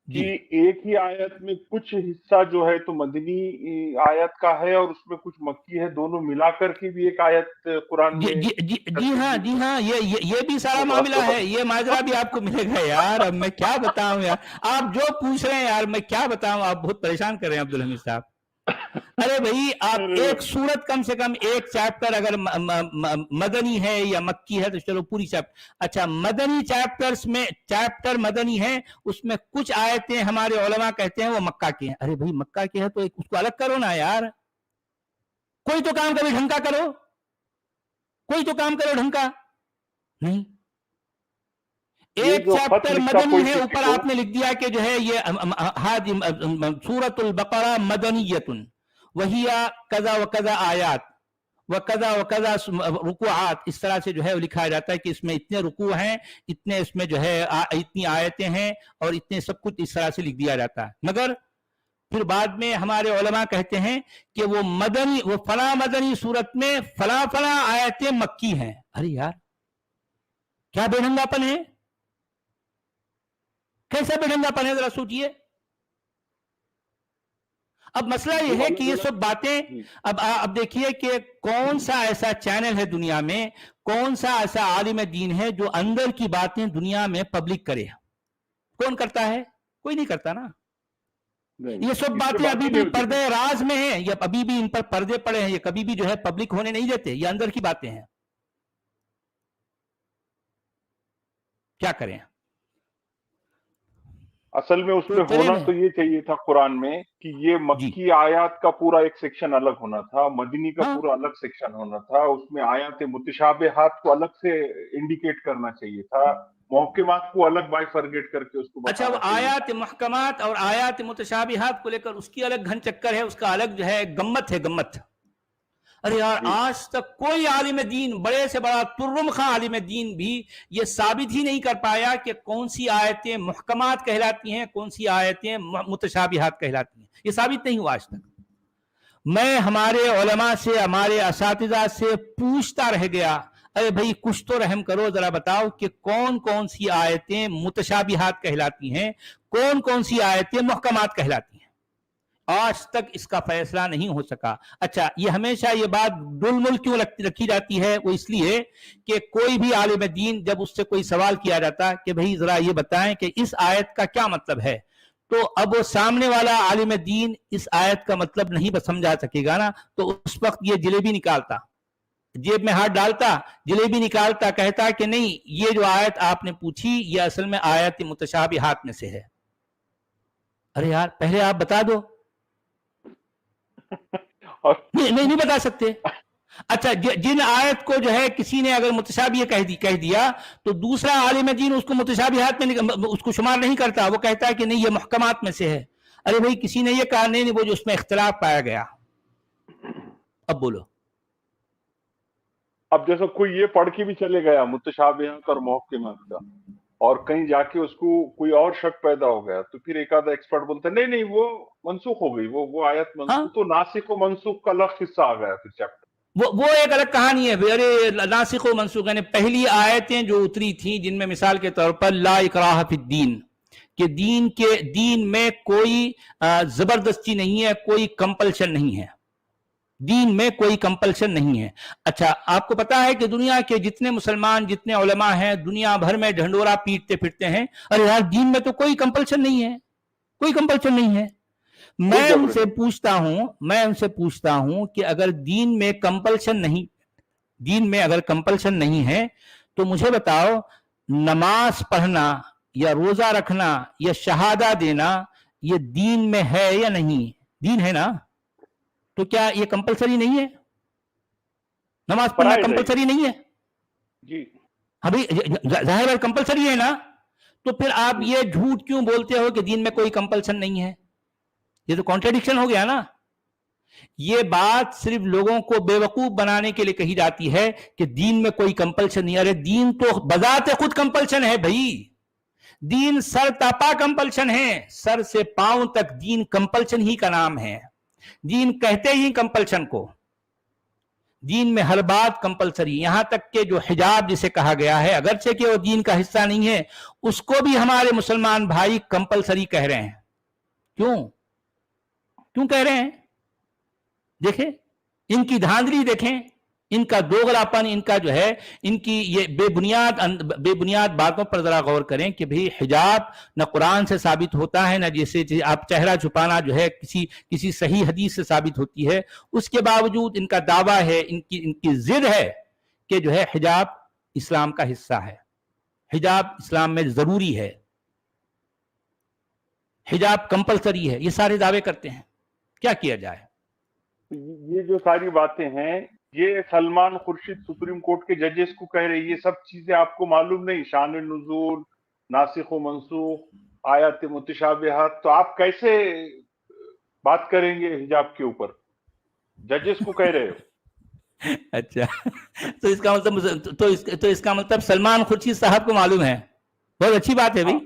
जी कि एक ही आयत में कुछ हिस्सा जो है तो मदनी आयत का है और उसमें कुछ मक्की है, दोनों मिलाकर के भी एक आयत कुरान जी में जी जी जी तरतीब हाँ दी जी गई? हाँ, ये भी सारा तो मामला है, ये माजरा भी आपको मिलेगा यार। अब मैं क्या बताऊं यार, आप जो पूछ रहे हैं यार मैं क्या बताऊं, आप बहुत परेशान कर रहे हैं अब्दुल हमीद साहब। अरे भाई, आप अरे एक सूरत कम से कम एक चैप्टर अगर मदनी है या मक्की है तो चलो पूरी चैप्टर। अच्छा, मदनी चैप्टर्स में चैप्टर मदनी है, उसमें कुछ आयतें हमारे उलमा कहते हैं वो मक्का की हैं। अरे भाई, मक्का की है तो उसको अलग करो ना यार, कोई तो काम कभी ढंग का करो, कोई तो काम करो ढंग का। नहीं, ये एक जो खत चैप्टर लिखता मदनी कोई है, किसी ऊपर को, आपने लिख दिया कि जो है ये सूरतुल बकरा मदनियतुन वहिया कजा व कजा आयात व कजा रुकुआत, इस तरह से जो है लिखा जाता है कि इसमें इतने रुकू हैं, इतने इसमें जो है इतनी आयतें हैं, और इतने सब कुछ इस तरह से लिख दिया जाता है। मगर फिर बाद में हमारे उलमा कहते हैं कि वो मदनी, वो फला मदनी सूरत में फला फला आयतें मक्की हैं। अरे यार, क्या बेढंगापन है, कैसा बेढंगापन है, जरा सोचिए। अब मसला यह है कि ये सब बातें, अब देखिए कि कौन सा ऐसा चैनल है दुनिया में, कौन सा ऐसा आलिम दीन है जो अंदर की बातें दुनिया में पब्लिक करे? कौन करता है? कोई नहीं करता ना। ये सब बातें अभी भी पर्दे राज में हैं, ये अभी भी इन पर पर्दे पड़े हैं, ये कभी भी जो है पब्लिक होने नहीं देते, ये अंदर की बातें हैं। क्या करें? असल में उसमें होना तो ये चाहिए था कुरान में कि ये मक्की आयत का पूरा एक सेक्शन अलग होना था, मदनी का पूरा अलग सेक्शन होना था, उसमें आयत मुतशाबिहात को अलग से इंडिकेट करना चाहिए था, मुहक्कमात को अलग बाइफरगेट करके उसको बताना चाहिए। अच्छा, वो आयत मुहक्कमात और आयत मुतशाबिहात को लेकर उसकी अलग घन चक्कर है, उसका अलग जो है गम्मत है, गम्मत। अरे यार, आज तक कोई आलिम दीन, बड़े से बड़ा तुर्रुम खां आलिम दीन भी ये साबित ही नहीं कर पाया कि कौन सी आयतें मुहक्कमात कहलाती हैं, कौन सी आयतें मुतशाबिहात कहलाती हैं। ये साबित नहीं हुआ आज तक। मैं हमारे उलमा से, हमारे असातिज़ा से पूछता रह गया, अरे भाई कुछ तो रहम करो, जरा बताओ कि कौन कौन सी आयतें मुतशाबिहात कहलाती हैं, कौन कौन सी आयतें मुहक्कमात कहलाती हैं। आज तक इसका फैसला नहीं हो सका। अच्छा, ये हमेशा ये बात डुलमुल क्यों रखी जाती है? वो इसलिए कि कोई भी आलिम दीन जब उससे कोई सवाल किया जाता कि भाई जरा ये बताएं कि इस आयत का क्या मतलब है, तो अब वो सामने वाला आलिम दीन इस आयत का मतलब नहीं समझा सकेगा ना, तो उस वक्त ये जलेबी निकालता, जेब में हाथ डालता, जलेबी निकालता, कहता कि नहीं, ये जो आयत आपने पूछी ये असल में आयत मुतशाबिहात में से है। अरे यार, पहले आप बता दो। नहीं बता सकते। अच्छा, जिन आयत को जो है किसी ने अगर मुतशाबिह कह दिया तो दूसरा आलिम दीन उसको मुतशाबिहात में उसको शुमार नहीं करता, वो कहता है कि नहीं ये मुहक्कमात में से है। अरे भाई, किसी ने ये कहा नहीं, वो जो उसमें इख्तिलाफ पाया गया। अब बोलो। अब जैसे कोई ये पढ़ के भी चले गया मुतशाबिहात और मुहक्कमात का, और कहीं जाके उसको कोई और शक पैदा हो गया, तो फिर एक आधा एक्सपर्ट बोलता है नहीं वो मनसूख हो गई, वो आयत मनसूख, तो नासिख और मनसूख का अलग हिस्सा आ गया फिर चैप्टर। वो एक अलग कहानी है। अरे नासिख व मनसूख, यानी पहली आयतें जो उतरी थी जिनमें मिसाल के तौर पर ला इकराह फिद्दीन, कि दीन में कोई जबरदस्ती नहीं है, कोई कंपल्शन नहीं है, दीन में कोई कंपल्शन नहीं है। अच्छा, आपको पता है कि दुनिया के जितने मुसलमान, जितने उलमा हैं, दुनिया भर में ढंडोरा पीटते फिरते हैं, अरे यार दीन में तो कोई कंपल्शन नहीं है, कोई कंपल्शन नहीं है। मैं उनसे पूछता हूं कि अगर दीन में कंपल्शन नहीं है तो मुझे बताओ, नमाज पढ़ना या रोजा रखना या शहादा देना یہ دین میں ہے یا نہیں؟ دین ہے نا، تو کیا یہ کمپلسری نہیں ہے؟ نماز پڑھنا کمپلسری نہیں ہے؟ جی ابھی ظاہر ہے کمپلسری ہے نا، تو پھر آپ یہ جھوٹ کیوں بولتے ہو کہ دین میں کوئی کمپلشن نہیں ہے؟ یہ تو کانٹرڈکشن ہو گیا نا. یہ بات صرف لوگوں کو بے وقوف بنانے کے لیے کہی جاتی ہے کہ دین میں کوئی کمپلشن نہیں. ارے دین تو بذات خود کمپلشن ہے بھائی. دین سر تاپا کمپلشن ہے، سر سے پاؤں تک دین کمپلشن ہی کا نام ہے. دین کہتے ہی کمپلشن کو. دین میں ہر بات کمپلسری، یہاں تک کہ جو حجاب جسے کہا گیا ہے اگرچہ کہ وہ دین کا حصہ نہیں ہے، اس کو بھی ہمارے مسلمان بھائی کمپلسری کہہ رہے ہیں. کیوں کہہ رہے ہیں؟ دیکھیں ان کی دھاندلی، دیکھیں ان کا دوغلاپن، ان کا جو ہے ان کی یہ بے بنیاد باتوں پر ذرا غور کریں کہ بھئی حجاب نہ قرآن سے ثابت ہوتا ہے، نہ جیسے آپ چہرہ چھپانا جو ہے کسی صحیح حدیث سے ثابت ہوتی ہے. اس کے باوجود ان کا دعویٰ ہے، ان کی ضد ہے کہ جو ہے حجاب اسلام کا حصہ ہے، حجاب اسلام میں ضروری ہے، حجاب کمپلسری ہے. یہ سارے دعوے کرتے ہیں. کیا کیا جائے؟ یہ جو ساری باتیں ہیں یہ سلمان خورشید سپریم کورٹ کے ججز کو کہہ رہے ہیں. یہ سب چیزیں آپ کو معلوم نہیں؟ شان نزول، ناسخ و منسوخ، آیات متشابہات، تو آپ کیسے بات کریں گے حجاب کے اوپر؟ ججز کو کہہ رہے ہو. اچھا تو اس کا مطلب سلمان خورشید صاحب کو معلوم ہے. بہت اچھی بات ہے بھائی.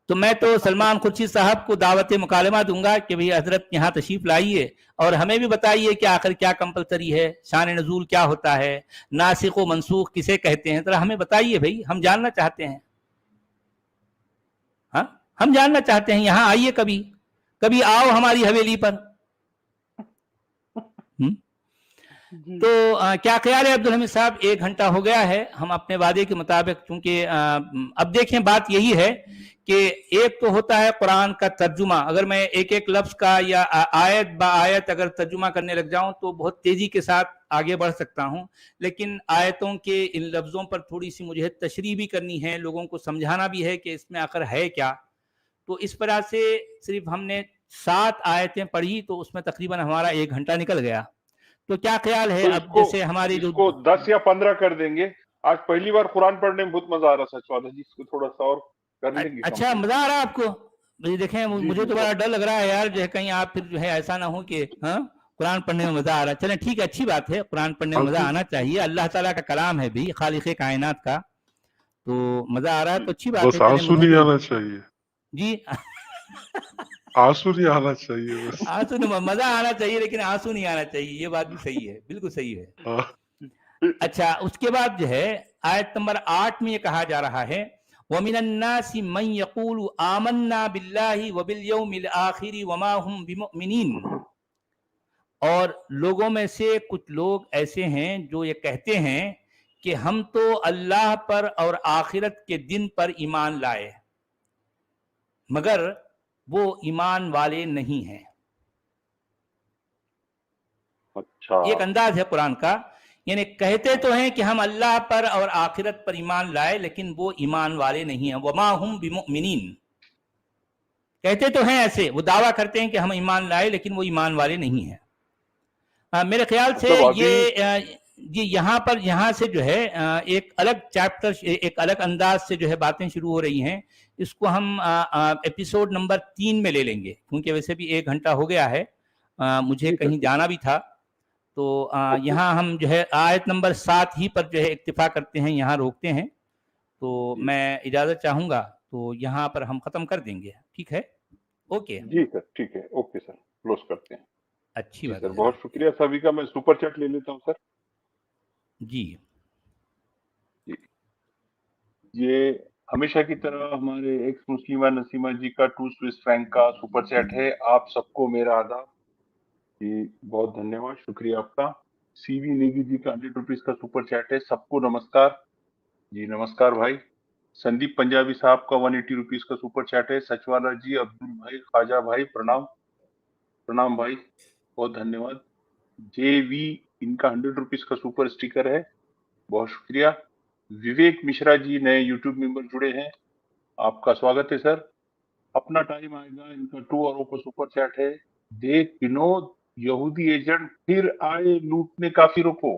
تو میں تو سلمان خورشید صاحب کو دعوت مکالمہ دوں گا کہ بھئی حضرت یہاں تشریف لائیے اور ہمیں بھی بتائیے کہ آخر کیا کمپلسری ہے، شان نزول کیا ہوتا ہے، ناسخ و منسوخ کسے کہتے ہیں. ذرا ہمیں بتائیے بھائی، ہم جاننا چاہتے ہیں. ہاں ہم جاننا چاہتے ہیں. یہاں آئیے، کبھی آؤ ہماری حویلی پر. تو کیا خیال ہے عبدالحمید صاحب؟ 1 گھنٹہ ہو گیا ہے. ہم اپنے وعدے کے مطابق، چونکہ اب دیکھیں بات یہی ہے کہ ایک تو ہوتا ہے قرآن کا ترجمہ. اگر میں ایک لفظ کا یا آیت با آیت اگر ترجمہ کرنے لگ جاؤں تو بہت تیزی کے ساتھ آگے بڑھ سکتا ہوں، لیکن آیتوں کے ان لفظوں پر تھوڑی سی مجھے تشریح بھی کرنی ہے، لوگوں کو سمجھانا بھی ہے کہ اس میں آخر ہے کیا. تو اس طرح سے صرف ہم نے 7 آیتیں پڑھی تو اس میں تقریباً ہمارا 1 گھنٹہ نکل گیا. تو کیا خیال ہے اب جیسے ہماری اس کو 10 یا 15 کر دیں گے؟ آج پہلی بار قرآن پڑھنے میں بہت مزہ آ رہا سچ والا جی. اس کو تھوڑا سا اور کر لیں گے. اچھا مزہ آ رہا ہے آپ کو؟ دیکھیں مجھے تو بڑا ڈر لگ رہا ہے یار، جو ہے کہیں آپ پھر جو ہے ایسا نہ ہو کہ قرآن پڑھنے میں مزہ آ رہا ہے. چلیں ٹھیک ہے، اچھی بات ہے، قرآن پڑھنے میں مزہ آنا چاہیے. اللہ تعالیٰ کا کلام ہے بھی، خالق کائنات کا، تو مزہ آ رہا ہے تو اچھی بات ہے. بس آنسو نہیں آنا چاہیے. جی آنسو نہیں آنا چاہیے، بس آنسو مزہ آنا چاہیے لیکن آنسو نہیں آنا چاہیے. یہ بات بھی صحیح ہے، بالکل صحیح ہے. اچھا اس کے بعد جو ہے آیت نمبر 8 میں یہ کہا جا رہا ہے وَمِنَ النَّاسِ مَن يَقُولُ آمَنَّا بِاللَّهِ وَبِالْيَوْمِ الْآخِرِ وَمَا هُمْ بِمُؤْمِنِينَ. اور لوگوں میں سے کچھ لوگ ایسے ہیں جو یہ کہتے ہیں کہ ہم تو اللہ پر اور آخرت کے دن پر ایمان لائے، مگر وہ ایمان والے نہیں ہیں. اچھا ایک انداز ہے قرآن کا، یعنی کہتے تو ہیں کہ ہم اللہ پر اور آخرت پر ایمان لائے لیکن وہ ایمان والے نہیں ہیں. وما ہم بمؤمنین، کہتے تو ہیں ایسے، وہ دعویٰ کرتے ہیں کہ ہم ایمان لائے لیکن وہ ایمان والے نہیں ہیں. میرے خیال سے یہ یہاں سے جو ہے ایک الگ چیپٹر، ایک الگ انداز سے جو ہے باتیں شروع ہو رہی ہیں. اس کو ہم ایپیسوڈ نمبر 3 میں لے لیں گے، کیونکہ ویسے بھی 1 گھنٹہ ہو گیا ہے، مجھے کہیں جانا بھی تھا. تو یہاں ہم جو ہے آیت نمبر 7 ہی پر جو ہے اکتفا کرتے ہیں، یہاں روکتے ہیں. تو میں اجازت چاہوں گا، تو یہاں پر ہم ختم کر دیں گے. ٹھیک ہے؟ اوکے جی سر، ٹھیک ہے، اوکے سر، کلوز کرتے ہیں. اچھی بات سر ہے. بہت شکریہ سبھی کا. میں سپر چیٹ لے لیتا ہوں سر. جی یہ ہمیشہ کی طرح ہمارے ایکس مسلمہ نسیمہ جی کا 2 سوئس فرینک کا سپر چیٹ ہے. آپ سب کو میرا آداب جی، بہت دھنیہ واد، شکریہ آپ کا. سی وی نیگی جی کا 100 روپیز کا سپر چیٹ ہے. سب کو نمسکار جی. نمسکار بھائی. سندیپ پنجابی صاحب کا 180 روپیز کا سپر چیٹ ہے. سچوالا جی، عبدال بھائی، خواجہ بھائی، پرنام بھائی، بہت دھنیہ واد. جے وی، ان کا 100 روپیز کا سپر اسٹیکر ہے، بہت شکریہ. وویک مشرا جی نئے یوٹیوب ممبر جڑے ہیں، آپ کا سواگت ہے سر. अपना टाइम आएगा, इनका 2 अरब का सुपर चैट है। देख विनोद, यहूदी एजेंट फिर आए लूटने काफिरों को।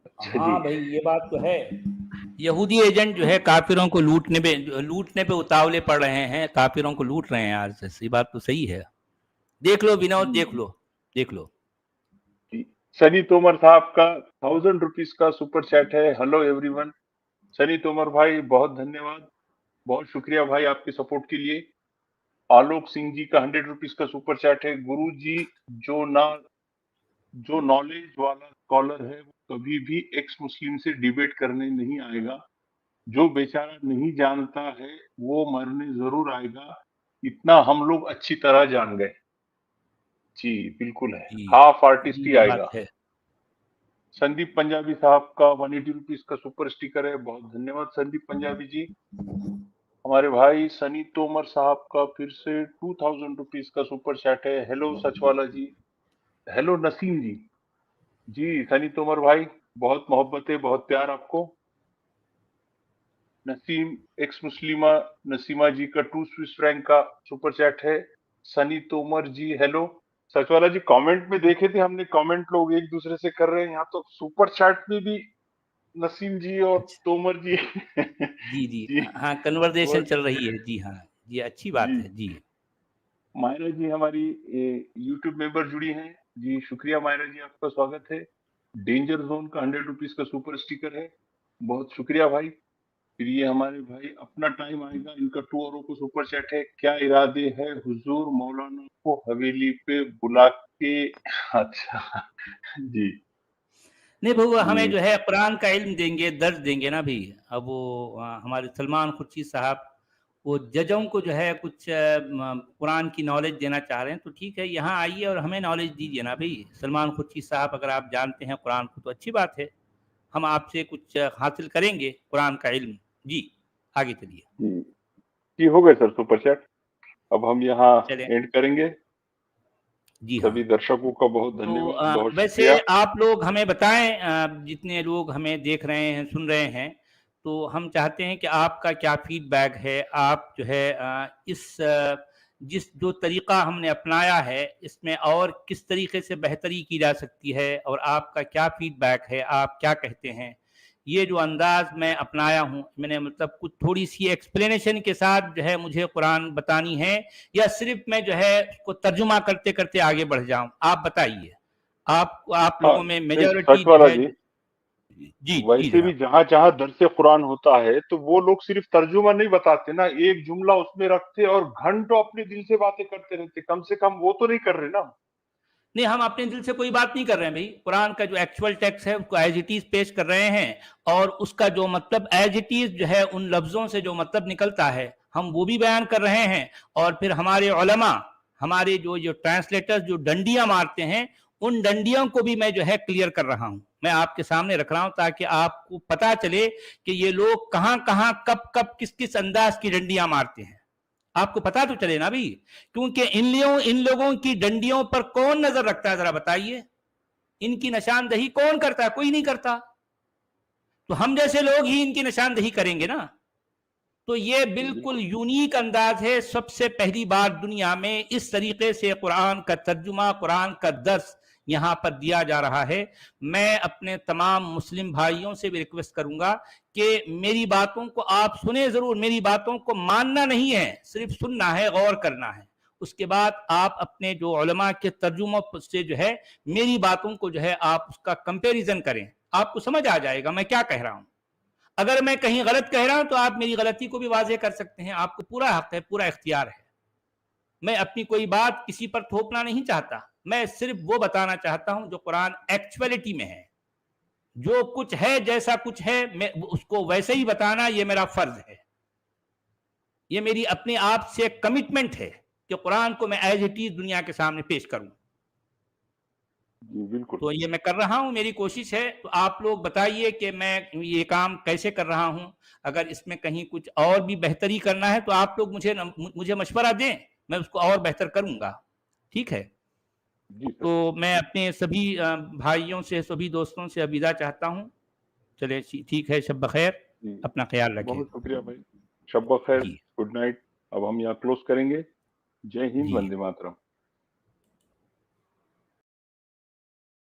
अच्छा जी। हाँ भाई, ये बात तो है। यहूदी एजेंट जो है काफिरों को लूटने पे उतावले पड़ रहे हैं, काफिरों को लूट रहे हैं आज से। ये बात तो सही है। देख लो विनोद, देख लो, देख लो। जी। सनी तोमर साहब का 1000 रुपीज का सुपर चैट है। Hello everyone. सनी तोमर भाई बहुत धन्यवाद, बहुत शुक्रिया भाई आपके सपोर्ट के लिए। आलोक सिंह जी का 100 रुपीज का सुपर चैट है। गुरु जी, जो नॉलेज वाला स्कॉलर है वो कभी भी एक्स मुस्लिम से डिबेट करने नहीं आएगा। जो बेचारा नहीं जानता है वो मरने जरूर आएगा, इतना हम लोग अच्छी तरह जान गए। जी बिल्कुल है, जी हाफ आर्टिस्ट जी, ही ये आएगा। बात है। संदीप पंजाबी साहब का 180 रुपीज का सुपर स्टिकर है। बहुत धन्यवाद संदीप पंजाबी जी। हमारे भाई सनी तोमर साहब का फिर से 2000 रुपीज का सुपर चैट है। हेलो सचवाला जी, हेलो नसीम जी। जी सनी तोमर भाई बहुत मोहब्बत है, बहुत प्यार आपको। नसीम एक्स मुस्लिमा नसीमा जी का 2 स्विस फ्रैंक का सुपर चैट है। सनी तोमर जी हेलो। सचवाला जी कमेंट में देखे थे हमने, कमेंट लोग एक दूसरे से कर रहे हैं, यहाँ तो सुपर चैट में भी नसीम जी और अच्छा, तोमर जी जी जी, जी हाँ, कन्वर्सेशन बहुत चल रही है। जी हाँ, ये अच्छी बात जी। है। जी मायरा जी हमारी यूट्यूब मेंबर जुड़ी हैं जी, शुक्रिया मायरा जी, आपका स्वागत है। डेंजर जोन का 100 रुपीज का सुपर स्टिकर है, बहुत शुक्रिया भाई। फिर ये हमारे भाई अपना टाइम आएगा, इनका 2 अरब को सुपर चैट है। क्या इरादे है हुजूर मौलाना को हवेली पे बुला के। अच्छा जी नहीं भाई, वो हमें जी जो है कुरान का इल्म देंगे, दर्ज देंगे ना भी। अब वो हमारे सलमान खुर्शीद साहब वो जजों को जो है कुछ कुरान की नॉलेज देना चाह रहे हैं, तो ठीक है, यहाँ आइए और हमें नॉलेज दीजिए ना भाई। सलमान खुर्शीद साहब, अगर आप जानते हैं कुरान को तो अच्छी बात है, हम आपसे कुछ हासिल करेंगे कुरान का इल्म। जी आगे चलिए। जी जी, हो गए सर सुपर चैट। अब हम यहाँ चलें। एंड करेंगे। जी हाँ। सभी दर्शकों का बहुत तो धन्यवाद, बहुत वैसे शुक्रिया। आप लोग हमें बताएं, जितने लोग हमें देख रहे हैं, सुन रहे हैं, तो हम चाहते हैं कि आपका क्या फीडबैक है। आप जो है जिस जो तरीका हमने अपनाया है इसमें और किस तरीके से बेहतरी की जा सकती है, और आपका क्या फीडबैक है, आप क्या कहते हैं। ये जो अंदाज मैं अपनाया हूँ, मैंने मतलब कुछ थोड़ी सी एक्सप्लेनेशन के साथ जो है मुझे कुरान बतानी है, या सिर्फ मैं जो है उसको तर्जुमा करते करते आगे बढ़ जाऊं, आप बताइए। आप हाँ लोगों में नहीं मेजॉरिटी सच जो वाला है। जी, जी जी वैसे भी जनाब। जहां जहां दर्से कुरान होता है तो वो लोग सिर्फ तर्जुमा नहीं बताते ना, एक जुमला उसमें रखते और घंटों अपने दिल से बातें करते रहते। कम से कम वो तो नहीं कर रहे ना। नहीं, हम अपने दिल से कोई बात नहीं कर रहे हैं भाई। कुरान का जो एक्चुअल टेक्स्ट है उसको एज इट इज पेश कर रहे हैं, और उसका जो मतलब एज इट इज जो है उन लफ्जों से जो मतलब निकलता है हम वो भी बयान कर रहे हैं। और फिर हमारे उलमा, हमारे जो जो ट्रांसलेटर्स जो डंडियां मारते हैं, उन डंडियों को भी मैं जो है क्लियर कर रहा हूं, मैं आपके सामने रख रहा हूं, ताकि आपको पता चले कि ये लोग कहां कहां कब कब किस किस अंदाज की डंडियां मारते हैं। आपको पता तो चले ना भी, क्योंकि इन लोगों की डंडियों पर कौन नजर रखता है, जरा बताइए। इनकी निशानदही कौन करता है? कोई नहीं करता। तो हम जैसे लोग ही इनकी निशानदही करेंगे ना। तो ये बिल्कुल बिल्कुल यूनिक अंदाज है। सबसे पहली बार दुनिया में इस तरीके से कुरान का तर्जुमा, कुरान का दर्स यहाँ पर दिया जा रहा है। मैं अपने तमाम मुस्लिम भाइयों से भी रिक्वेस्ट करूंगा कि मेरी बातों को आप सुने जरूर। मेरी बातों को मानना नहीं है, सिर्फ सुनना है, गौर करना है। उसके बाद आप अपने जो उलमा के तर्जुमों से जो है मेरी बातों को जो है आप उसका कंपैरिजन करें, आपको समझ आ जाएगा मैं क्या कह रहा हूं। अगर मैं कहीं गलत कह रहा हूं तो आप मेरी गलती को भी वाजे कर सकते हैं, आपको पूरा हक है, पूरा इख्तियार है। मैं अपनी कोई बात किसी पर थोपना नहीं चाहता, मैं सिर्फ वो बताना चाहता हूं जो कुरान एक्चुअलिटी में है। जो कुछ है, जैसा कुछ है, मैं उसको वैसे ही बताना, ये मेरा फर्ज है। ये मेरी अपने आप से कमिटमेंट है कि कुरान को मैं एज इट इज दुनिया के सामने पेश करूं। जी बिल्कुल। तो ये मैं कर रहा हूं, मेरी कोशिश है। तो आप लोग बताइए कि मैं ये काम कैसे कर रहा हूं। अगर इसमें कहीं कुछ और भी बेहतरी करना है तो आप लोग मुझे मशवरा दें, मैं उसको और बेहतर करूंगा। ठीक है। जी सर। तो मैं अपने सभी भाइयों से, सभी दोस्तों से अलविदा चाहता हूं। चले ठीक है, शब बखैर, जी अपना ख्याल रखें। बहुत शुक्रिया भाई। शब बखैर, जी गुड नाइट। अब हम यहाँ क्लोज करेंगे। जय हिंद, जी वंदे मातरम।